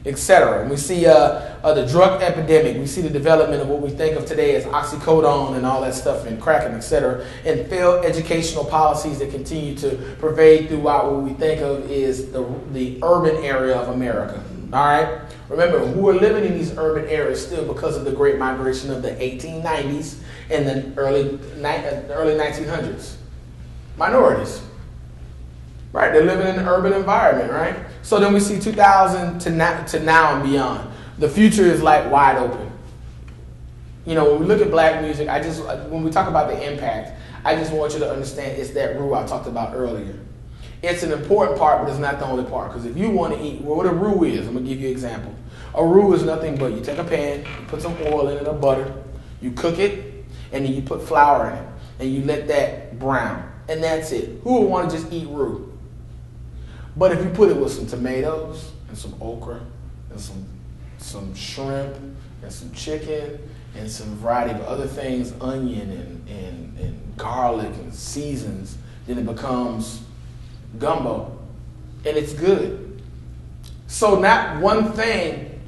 etc. And we see the drug epidemic. We see the development of what we think of today as oxycodone and all that stuff, and cracking, etc. And failed educational policies that continue to pervade throughout what we think of is the urban area of America. All right? Remember, who are living in these urban areas still because of the great migration of the 1890s and the early 1900s? Minorities. Right? They're living in an urban environment, right? So then we see 2000 to now and beyond. The future is like wide open. When we look at black music, when we talk about the impact, I just want you to understand it's that roux I talked about earlier. It's an important part, but it's not the only part. Because if you want to eat, what a roux is, I'm going to give you an example. A roux is nothing but you take a pan, you put some oil in it or butter, you cook it, and then you put flour in it, and you let that brown. And that's it. Who would want to just eat roux? But if you put it with some tomatoes and some okra and some shrimp and some chicken and some variety of other things, onion and garlic and seasons, then it becomes gumbo, and it's good. So not one thing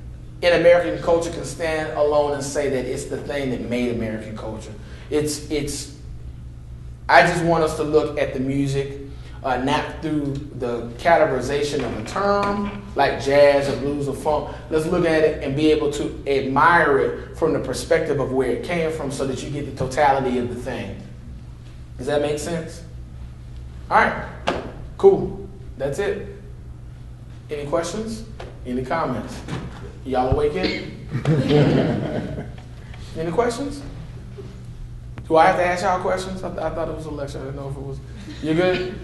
in American culture can stand alone and say that it's the thing that made American culture. I just want us to look at the music not through the categorization of a term like jazz or blues or funk. Let's look at it and be able to admire it from the perspective of where it came from so that you get the totality of the thing. Does that make sense? All right. Cool. That's it. Any questions? Any comments? Y'all awake yet? Any questions? Do I have to ask y'all questions? I thought it was a lecture. I didn't know if it was. You good?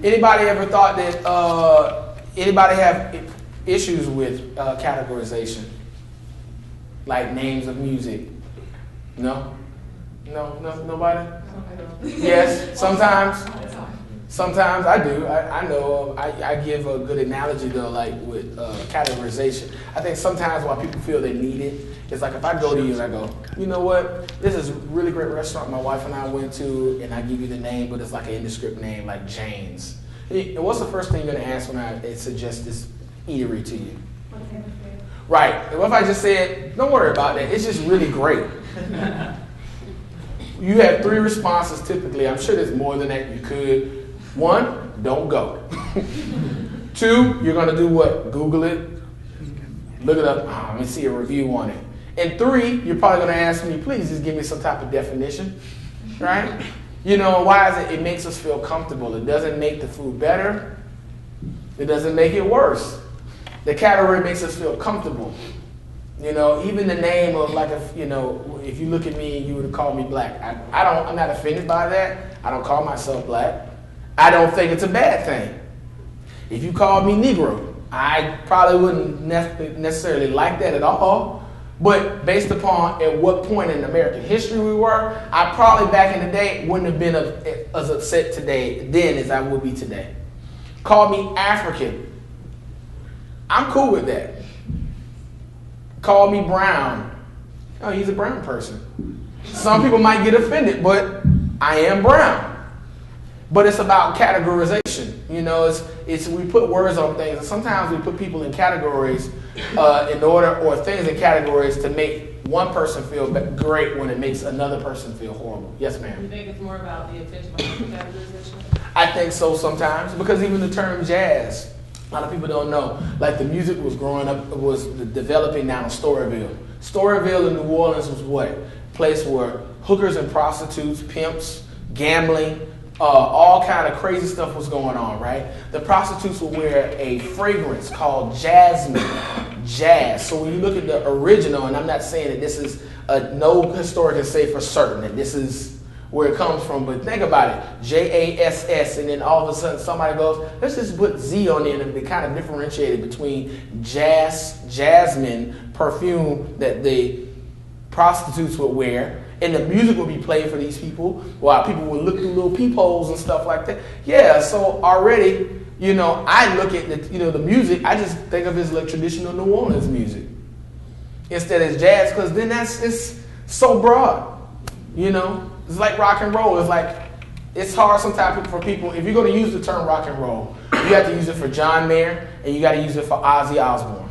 Anybody ever thought that, anybody have issues with categorization? Like names of music? No? No? Nobody? Yes, sometimes. Sometimes I do. I know. I give a good analogy though, like with categorization. I think sometimes why people feel they need it is like if I go to you and I go, you know what, this is a really great restaurant my wife and I went to, and I give you the name, but it's like an indescript name, like Jane's. And what's the first thing you're gonna ask when I suggest this eatery to you? What kind of food? Right. What if I just said, don't worry about that. It's just really great. You have 3 responses typically. I'm sure there's more than that you could. 1, don't go. 2, you're going to do what? Google it. Look it up. Let me see a review on it. And 3, you're probably going to ask me, please just give me some type of definition. Right? Why is it? It makes us feel comfortable. It doesn't make the food better. It doesn't make it worse. The category makes us feel comfortable. Even the name of if you look at me and you would call me black, I'm not offended by that. I don't call myself black. I don't think it's a bad thing. If you called me Negro, I probably wouldn't necessarily like that at all. But based upon at what point in American history we were, I probably back in the day wouldn't have been as upset then as I would be today. Call me African. I'm cool with that. Call me brown. Oh, he's a brown person. Some people might get offended, but I am brown. But it's about categorization. It's we put words on things, and sometimes we put people in categories or things in categories to make one person feel great when it makes another person feel horrible. Yes, ma'am. You think it's more about the intention behind the categorization? I think so sometimes, because even the term jazz, a lot of people don't know. Like the music was developing down in Storyville. Storyville in New Orleans was what? A place where hookers and prostitutes, pimps, gambling, all kind of crazy stuff was going on, right? The prostitutes would wear a fragrance called jasmine, jazz. So when you look at the original, and I'm not saying that this is, no historian can say for certain that this is where it comes from, but think about it, J-A-S-S, and then all of a sudden somebody goes, let's just put Z on it, and they kind of differentiated between jasmine perfume that the prostitutes would wear, and the music would be played for these people while people would look through little peepholes and stuff like that. Yeah, so already you know, I look at the music, I just think of it as like traditional New Orleans music instead of jazz, because then it's so broad, you know. It's like rock and roll. It's hard sometimes for people, if you're going to use the term rock and roll, you have to use it for John Mayer and you got to use it for Ozzy Osbourne.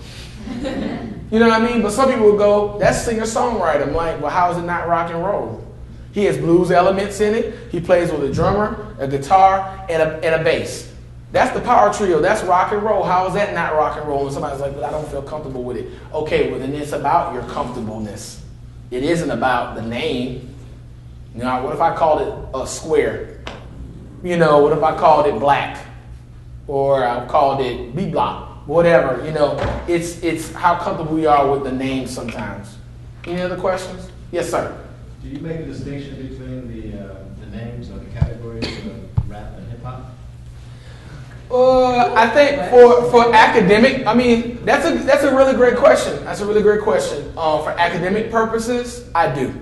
You know what I mean? But some people will go, that's singer-songwriter. I'm like, well, how is it not rock and roll? He has blues elements in it. He plays with a drummer, a guitar, and a bass. That's the power trio. That's rock and roll. How is that not rock and roll? And somebody's like, but I don't feel comfortable with it. Okay, well then it's about your comfortableness. It isn't about the name. You know, what if I called it a square? You know, what if I called it black? Or I called it B-block? Whatever, you know, it's how comfortable we are with the name sometimes. Any other questions? Yes, sir. Do you make a distinction between the names or the categories of rap and hip hop? I think for academic, I mean, that's a really great question. That's a really great question. For academic purposes, I do.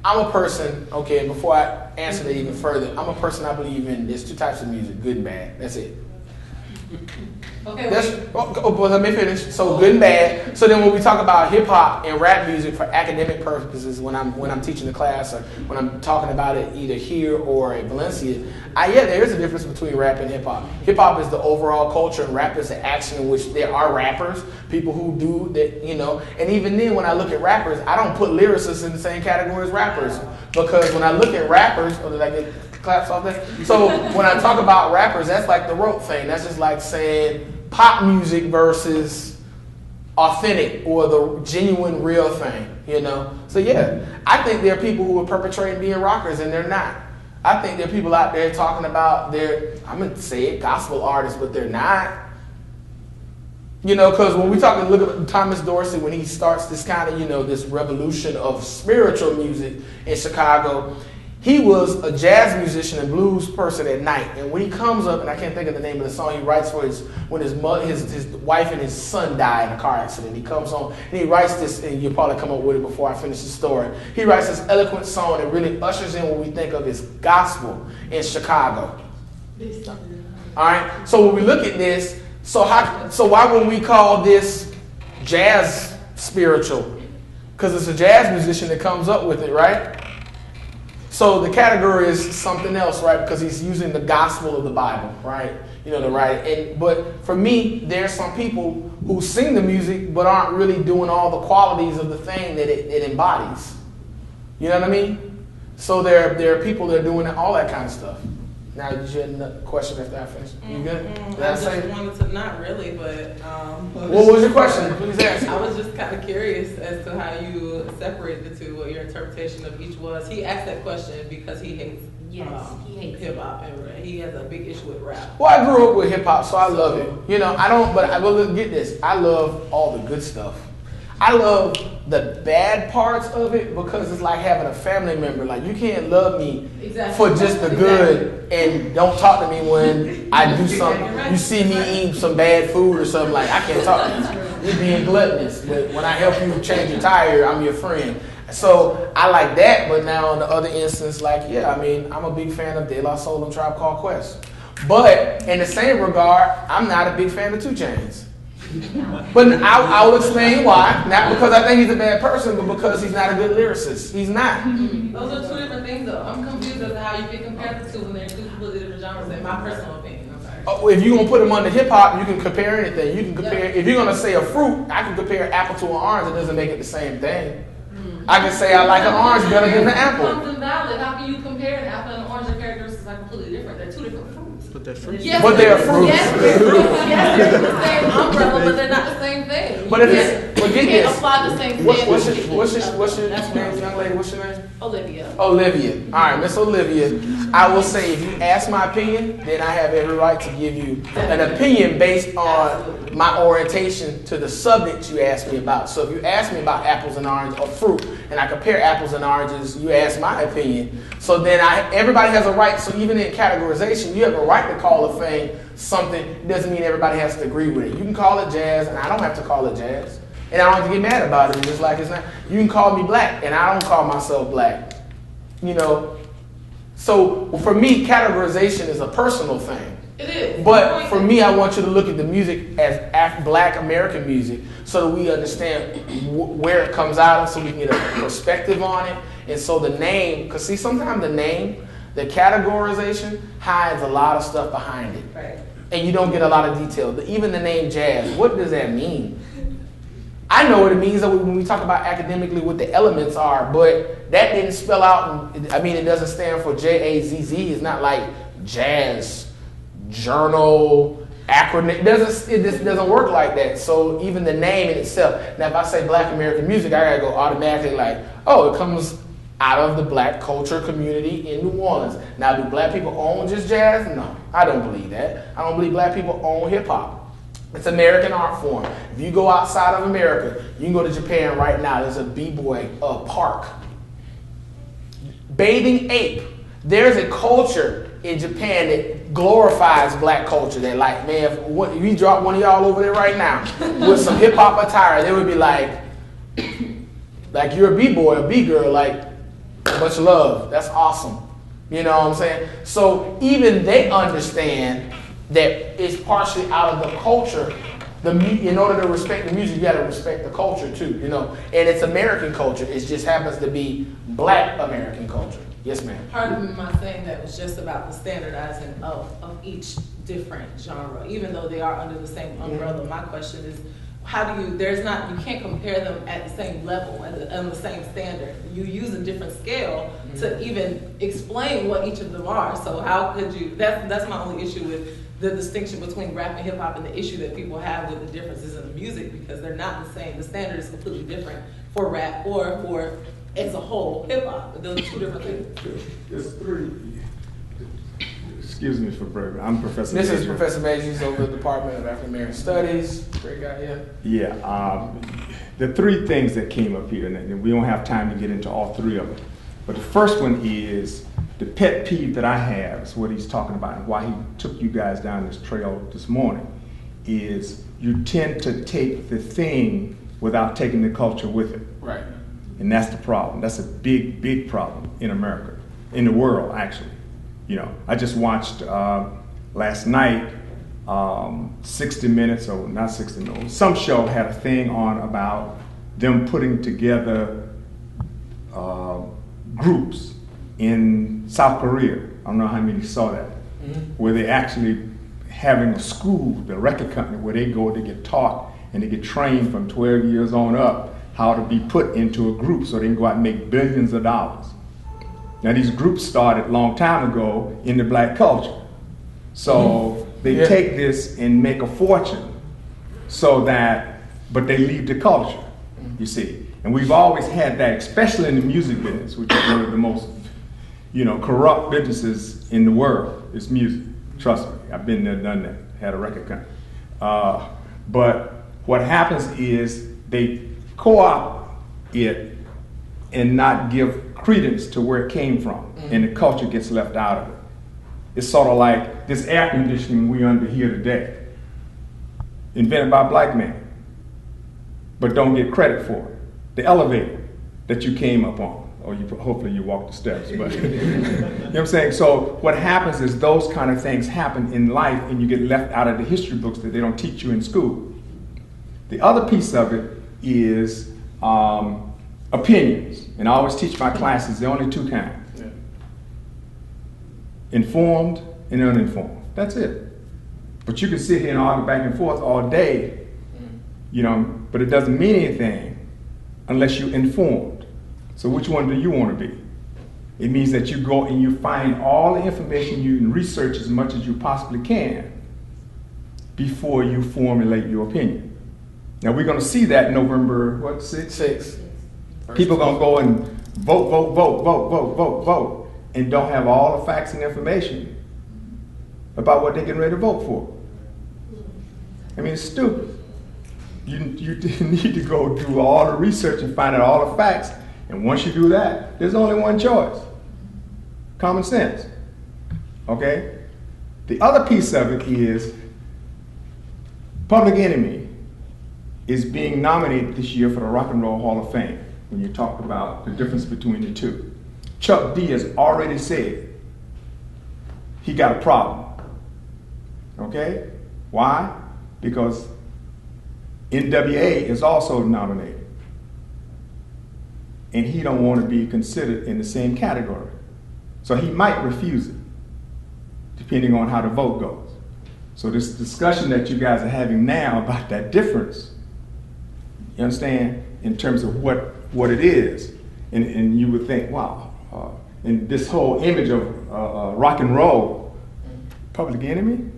I'm a person, okay, before I answer that even further, I'm a person, I believe in, there's two types of music, good and bad. That's it. Okay. But let me finish. So good and bad. So then when we talk about hip hop and rap music for academic purposes, when I'm teaching the class or when I'm talking about it either here or at Valencia, there is a difference between rap and hip hop. Hip hop is the overall culture, and rap is the action in which there are rappers, people who do that, you know. And even then, when I look at rappers, I don't put lyricists in the same category as rappers, because when I look at rappers, or did I get claps off that? So when I talk about rappers, that's like the rope thing. That's just like saying pop music versus authentic or the genuine real thing, you know? So yeah, I think there are people who are perpetrating being rockers and they're not. I think there are people out there talking about I'm going to say it, gospel artists, but they're not. You know, because when we look at Thomas Dorsey, when he starts this kind of, you know, this revolution of spiritual music in Chicago, he was a jazz musician and blues person at night. And when he comes up, and I can't think of the name of the song he writes for when his wife and his son died in a car accident. He comes home and he writes this, and you'll probably come up with it before I finish the story. He writes this eloquent song that really ushers in what we think of as gospel in Chicago. All right. So when we look at this, so why wouldn't we call this jazz spiritual? Because it's a jazz musician that comes up with it, right? So the category is something else, right? Because he's using the gospel of the Bible, right? You know, but for me, there's some people who sing the music but aren't really doing all the qualities of the thing that it embodies. You know what I mean? So there are people that are doing all that kind of stuff. Now, did you have a question after I finished? You good? I just wanted to, not really, but... what was your question? Please ask. I was just kind of curious as to how you separate the two, what your interpretation of each was. He asked that question because he hates he hates hip-hop, and he has a big issue with rap. Well, I grew up with hip-hop, so I love it. You know, I will get this. I love all the good stuff. I love the bad parts of it because it's like having a family member. Like, you can't love me for just the good and don't talk to me when I do something. You see me eating some bad food or something, like, I can't talk to you. You're being gluttonous. But when I help you change your tire, I'm your friend. So I like that, but now in the other instance, like, yeah, I mean, I'm a big fan of De La Soul and Tribe Called Quest. But in the same regard, I'm not a big fan of 2 Chainz. But I will explain why. Not because I think he's a bad person, but because he's not a good lyricist. He's not. Those are 2 different things, though. I'm confused as to how you can compare the 2 when they're 2 completely different genres, in my personal opinion. I'm sorry. Oh, if you're going to put them under hip-hop, you can compare anything. You can compare, if you're going to say a fruit, I can compare apple to an orange. It doesn't make it the same thing. I can say I like an orange better than the apple. Something valid. How can you compare an apple and an orange? The characteristics are completely different. They're 2 different fruits. But they're fruits. Yes, but they're fruits. Yes, they're the same umbrella, but they're not the same thing. But you can't apply the same standard. What's your name, young lady? What's your name? Olivia. Olivia. All right, Miss Olivia. I will say, if you ask my opinion, then I have every right to give you an opinion based on my orientation to the subject you asked me about. So if you ask me about apples and oranges or fruit, and I compare apples and oranges, you ask my opinion. So then everybody has a right. So even in categorization, you have a right to call a thing something. It doesn't mean everybody has to agree with it. You can call it jazz, and I don't have to call it jazz. And I don't have to get mad about it. It's just like it's not. You can call me black, and I don't call myself black. You know, So for me, categorization is a personal thing. It is. But for me, I want you to look at the music as Black American music so that we understand where it comes out of, so we can get a perspective on it. And so the name, because see, sometimes the name, the categorization hides a lot of stuff behind it. Right. And you don't get a lot of detail. Even the name jazz, what does that mean? I know what it means when we talk about academically what the elements are, but that didn't spell out, I mean, it doesn't stand for J-A-Z-Z. It's not like jazz, journal, acronym. It just doesn't work like that. So even the name in itself, now if I say Black American music, I gotta go automatically like, oh, it comes out of the Black culture community in New Orleans. Now, do Black people own just jazz? No, I don't believe that. I don't believe Black people own hip hop. It's American art form. If you go outside of America, you can go to Japan right now. There's a b-boy park. Bathing Ape. There's a culture in Japan that glorifies Black culture. That like, man, if we drop one of y'all over there right now with some hip hop attire, they would be like you're a b-boy, a b-girl, like much love. That's awesome. You know what I'm saying? So even they understand that it's partially out of the culture. In order to respect the music, you got to respect the culture too, you know. And it's American culture. It just happens to be Black American culture. Yes, ma'am. Part of my saying that was just about the standardizing of each different genre, even though they are under the same umbrella. My question is, how do you? You can't compare them at the same level and the same standard. You use a different scale to even explain what each of them are. So how could you? That's my only issue with the distinction between rap and hip hop, and the issue that people have with the differences in the music, because they're not the same. The standard is completely different for rap or for as a whole hip hop. Those are two different things. There's three. Excuse me for break. I'm Professor. This is Professor Major. He's over at the Department of African American Studies. Great guy, yeah. Yeah. The three things that came up here, and we don't have time to get into all three of them. But the first one is the pet peeve that I have, is what he's talking about, and why he took you guys down this trail this morning, is you tend to take the thing without taking the culture with it. Right. And that's the problem. That's a big, big problem in America, in the world, actually. You know, I just watched last night 60 Minutes, or not 60 Minutes, some show had a thing on about them putting together groups in South Korea. I don't know how many saw that, where they actually having a school, the record company, where they go to get taught and they get trained from 12 years on up how to be put into a group so they can go out and make billions of dollars. Now these groups started a long time ago in the Black culture. So they take this and make a fortune but they leave the culture, you see. And we've always had that, especially in the music business, which is one of the most, corrupt businesses in the world, is music. Trust me, I've been there, done that, had a record company. But what happens is they co-opt it and not give credence to where it came from, and the culture gets left out of it. It's sort of like this air conditioning we under here today, invented by a Black man, but don't get credit for it. The elevator that you came up on, or hopefully you walked the steps, but you know what I'm saying? So what happens is those kind of things happen in life, and you get left out of the history books that they don't teach you in school. The other piece of it is opinions, and I always teach my classes, there are only two kinds. Informed and uninformed. That's it. But you can sit here and argue back and forth all day, but it doesn't mean anything unless you're informed. So which one do you want to be? It means that you go and you find all the information, you can research as much as you possibly can before you formulate your opinion. Now we're going to see that November, 6th? 6th. People are going to go and vote, and don't have all the facts and information about what they're getting ready to vote for. I mean, it's stupid. You need to go do all the research and find out all the facts, and once you do that, there's only one choice. Common sense. Okay? The other piece of it is Public Enemy is being nominated this year for the Rock and Roll Hall of Fame, when you talk about the difference between the two. Chuck D has already said he got a problem. Okay? Why? Because NWA is also nominated. And he don't want to be considered in the same category. So he might refuse it, depending on how the vote goes. So this discussion that you guys are having now about that difference, you understand, in terms of what it is, and you would think, wow, and this whole image of rock and roll, Public Enemy,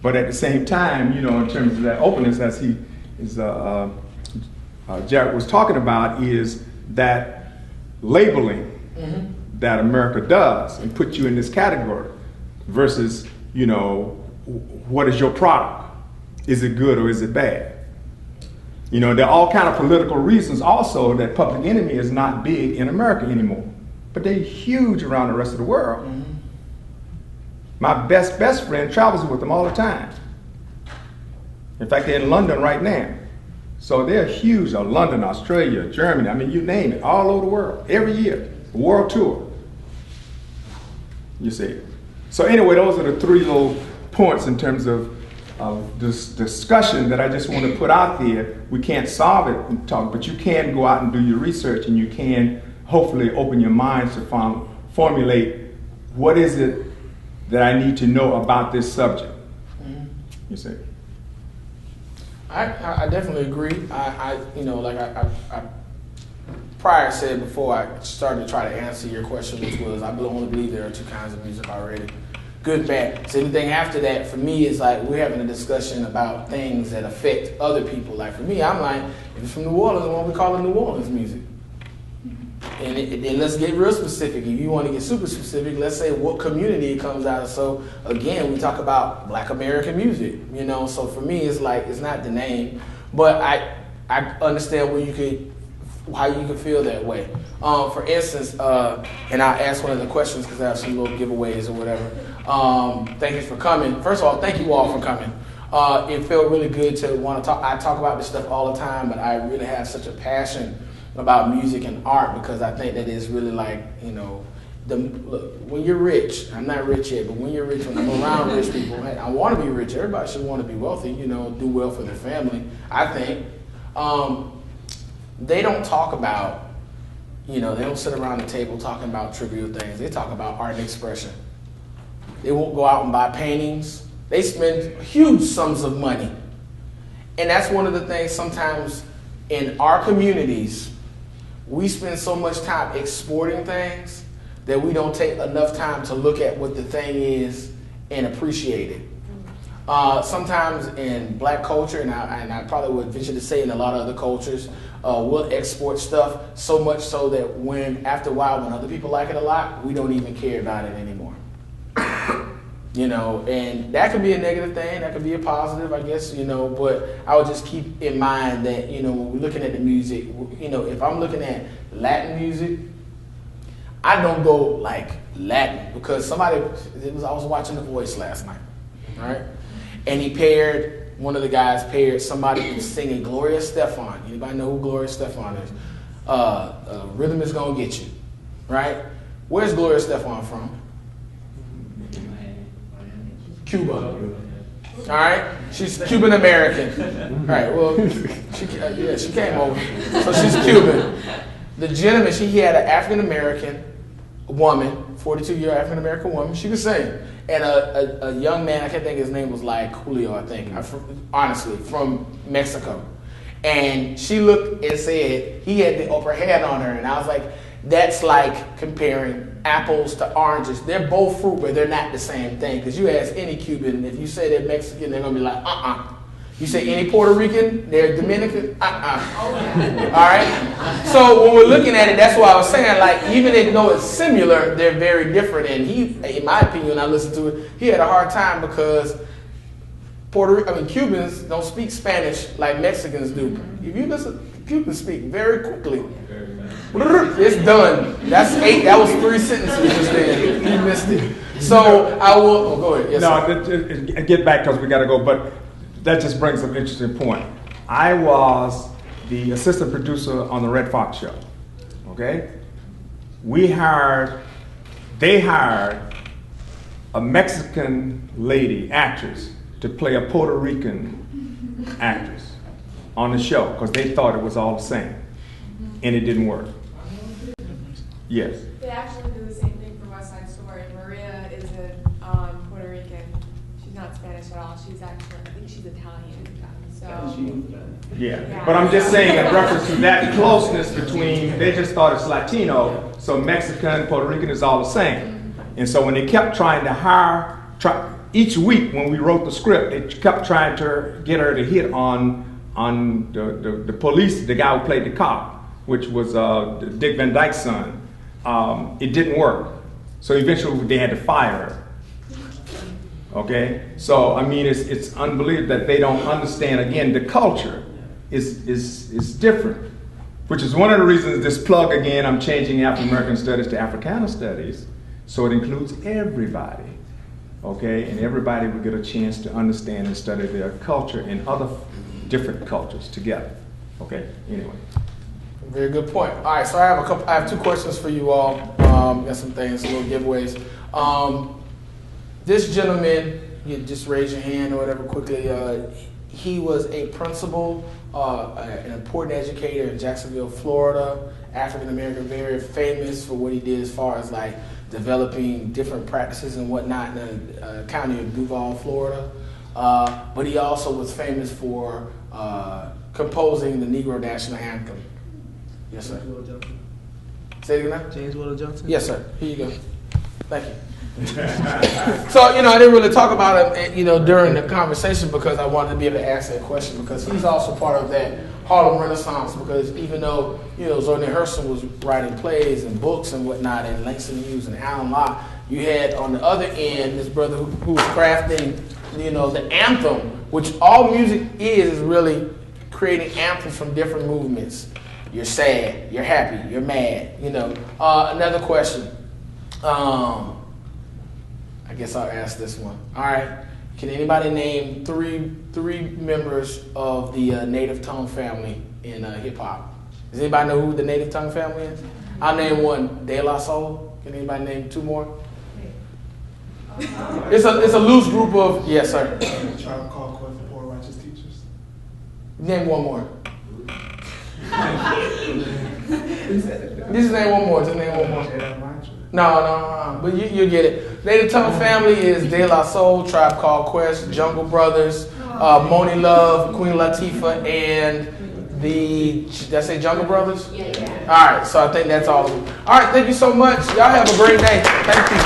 but at the same time, you know, in terms of that openness, as Jarritt was talking about, is that labeling that America does and put you in this category versus, you know, what is your product? Is it good or is it bad? You know, there are all kind of political reasons also that Public Enemy is not big in America anymore, but they're huge around the rest of the world. My best friend travels with them all the time. In fact, they're in London right now. So they're huge, London, Australia, Germany, I mean, you name it, all over the world, every year, world tour. You see. So anyway, those are the three little points in terms of this discussion that I just want to put out there. We can't solve it and talk, but you can go out and do your research, and you can hopefully open your minds to formulate what is it that I need to know about this subject. You see. I definitely agree. I you know, like I prior said before I started to try to answer your question, which was I only believe there are two kinds of music already. Good, bad. So anything after that, for me, is like we're having a discussion about things that affect other people. Like for me, I'm like, if it's from New Orleans, I want to call it New Orleans music. And then let's get real specific. If you want to get super specific, let's say what community it comes out of. So again, we talk about Black American music, you know. So for me, it's like it's not the name, but I understand how you could feel that way. For instance, and I'll ask one of the questions because I have some little giveaways or whatever. Thank you for coming. First of all, thank you all for coming. It felt really good to want to talk. I talk about this stuff all the time, but I really have such a passion about music and art because I think that it's really like, you know, look, when you're rich, I'm not rich yet, but when you're rich, when I'm around rich people, hey, I want to be rich. Everybody should want to be wealthy, you know, do well for their family, I think. They don't talk about, you know, they don't sit around the table talking about trivial things. They talk about art and expression. They won't go out and buy paintings. They spend huge sums of money. And that's one of the things sometimes in our communities, we spend so much time exporting things that we don't take enough time to look at what the thing is and appreciate it. Sometimes in Black culture, and I probably would venture to say in a lot of other cultures, we'll export stuff so much so that after a while, when other people like it a lot, we don't even care about it anymore. You know, and that could be a negative thing, that could be a positive, I guess, you know, but I would just keep in mind that, you know, when we're looking at the music, you know, if I'm looking at Latin music, I don't go like Latin because I was watching The Voice last night, all right? And one of the guys paired somebody who was singing Gloria Estefan. Anybody know who Gloria Estefan is? Rhythm Is Gonna Get You, right? Where's Gloria Estefan from? Cuba. All right, she's Cuban American. All right, well, she came over, so she's Cuban. The gentleman, he had an African American woman, 42-year African American woman. She could sing, and a young man, I can't think his name was like Julio, I think. Honestly, from Mexico, and she looked and said he had the upper hand on her, and I was like, that's like comparing apples to oranges. They're both fruit, but they're not the same thing. Because you ask any Cuban, if you say they're Mexican, they're going to be like, You say any Puerto Rican, they're Dominican, All right? So when we're looking at it, that's why I was saying, like, even though it's similar, they're very different. And he, in my opinion, when I listened to it, he had a hard time because Cubans don't speak Spanish like Mexicans do. If you listen, Cubans speak very quickly. It's done. That was 3 sentences just then. You missed it. So I will go ahead. Yes, no, get back because we got to go. But that just brings up an interesting point. I was the assistant producer on the Red Fox show. Okay, they hired a Mexican lady actress to play a Puerto Rican actress on the show because they thought it was all the same, and it didn't work. Yes. They actually do the same thing for West Side Story. Maria is a Puerto Rican. She's not Spanish at all. She's actually, I think she's Italian. So. Yeah, but I'm just saying in reference to that closeness between, they just thought it's Latino, so Mexican, Puerto Rican is all the same. And so when they kept trying to hire, each week when we wrote the script, they kept trying to get her to hit on the police, the guy who played the cop, which was Dick Van Dyke's son. It didn't work. So eventually they had to fire her. Okay, so I mean, it's unbelievable that they don't understand. Again, the culture is different, which is one of the reasons this plug again. I'm changing African American Studies to Africana Studies, so it includes everybody. Okay, and everybody will get a chance to understand and study their culture and other different cultures together. Okay, anyway. Very good point. All right, so I have 2 questions for you all. Got some things, little giveaways. This gentleman, you just raise your hand or whatever quickly. He was a principal, an important educator in Jacksonville, Florida. African American, very famous for what he did as far as like developing different practices and whatnot in the county of Duval, Florida. But he also was famous for composing the Negro National Anthem. Yes, sir. Say it again. James Willow Johnson? Yes, sir. Here you go. Thank you. So, I didn't really talk about it, during the conversation because I wanted to be able to ask that question because he's also part of that Harlem Renaissance because even though, Zora Neale Hurston was writing plays and books and whatnot and Langston Hughes and Alan Locke, you had on the other end this brother who was crafting, the anthem, which all music is really creating anthems from different movements. You're sad, you're happy, you're mad, Another question. I guess I'll ask this one. All right. Can anybody name three members of the native tongue family in hip hop? Does anybody know who the native tongue family is? I'll name one. De La Soul. Can anybody name 2 more? It's a loose group of. Yes, sir. Tribe Called Quest for Poor Righteous Teachers. Name one more. Just name one more. Just name one more. No. But you get it. Native Tongue family is De La Soul, Tribe Called Quest, Jungle Brothers, Moni Love, Queen Latifah, and did I say Jungle Brothers? Yeah. All right, so I think that's all of them. All right, thank you so much. Y'all have a great day. Thank you.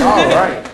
All right.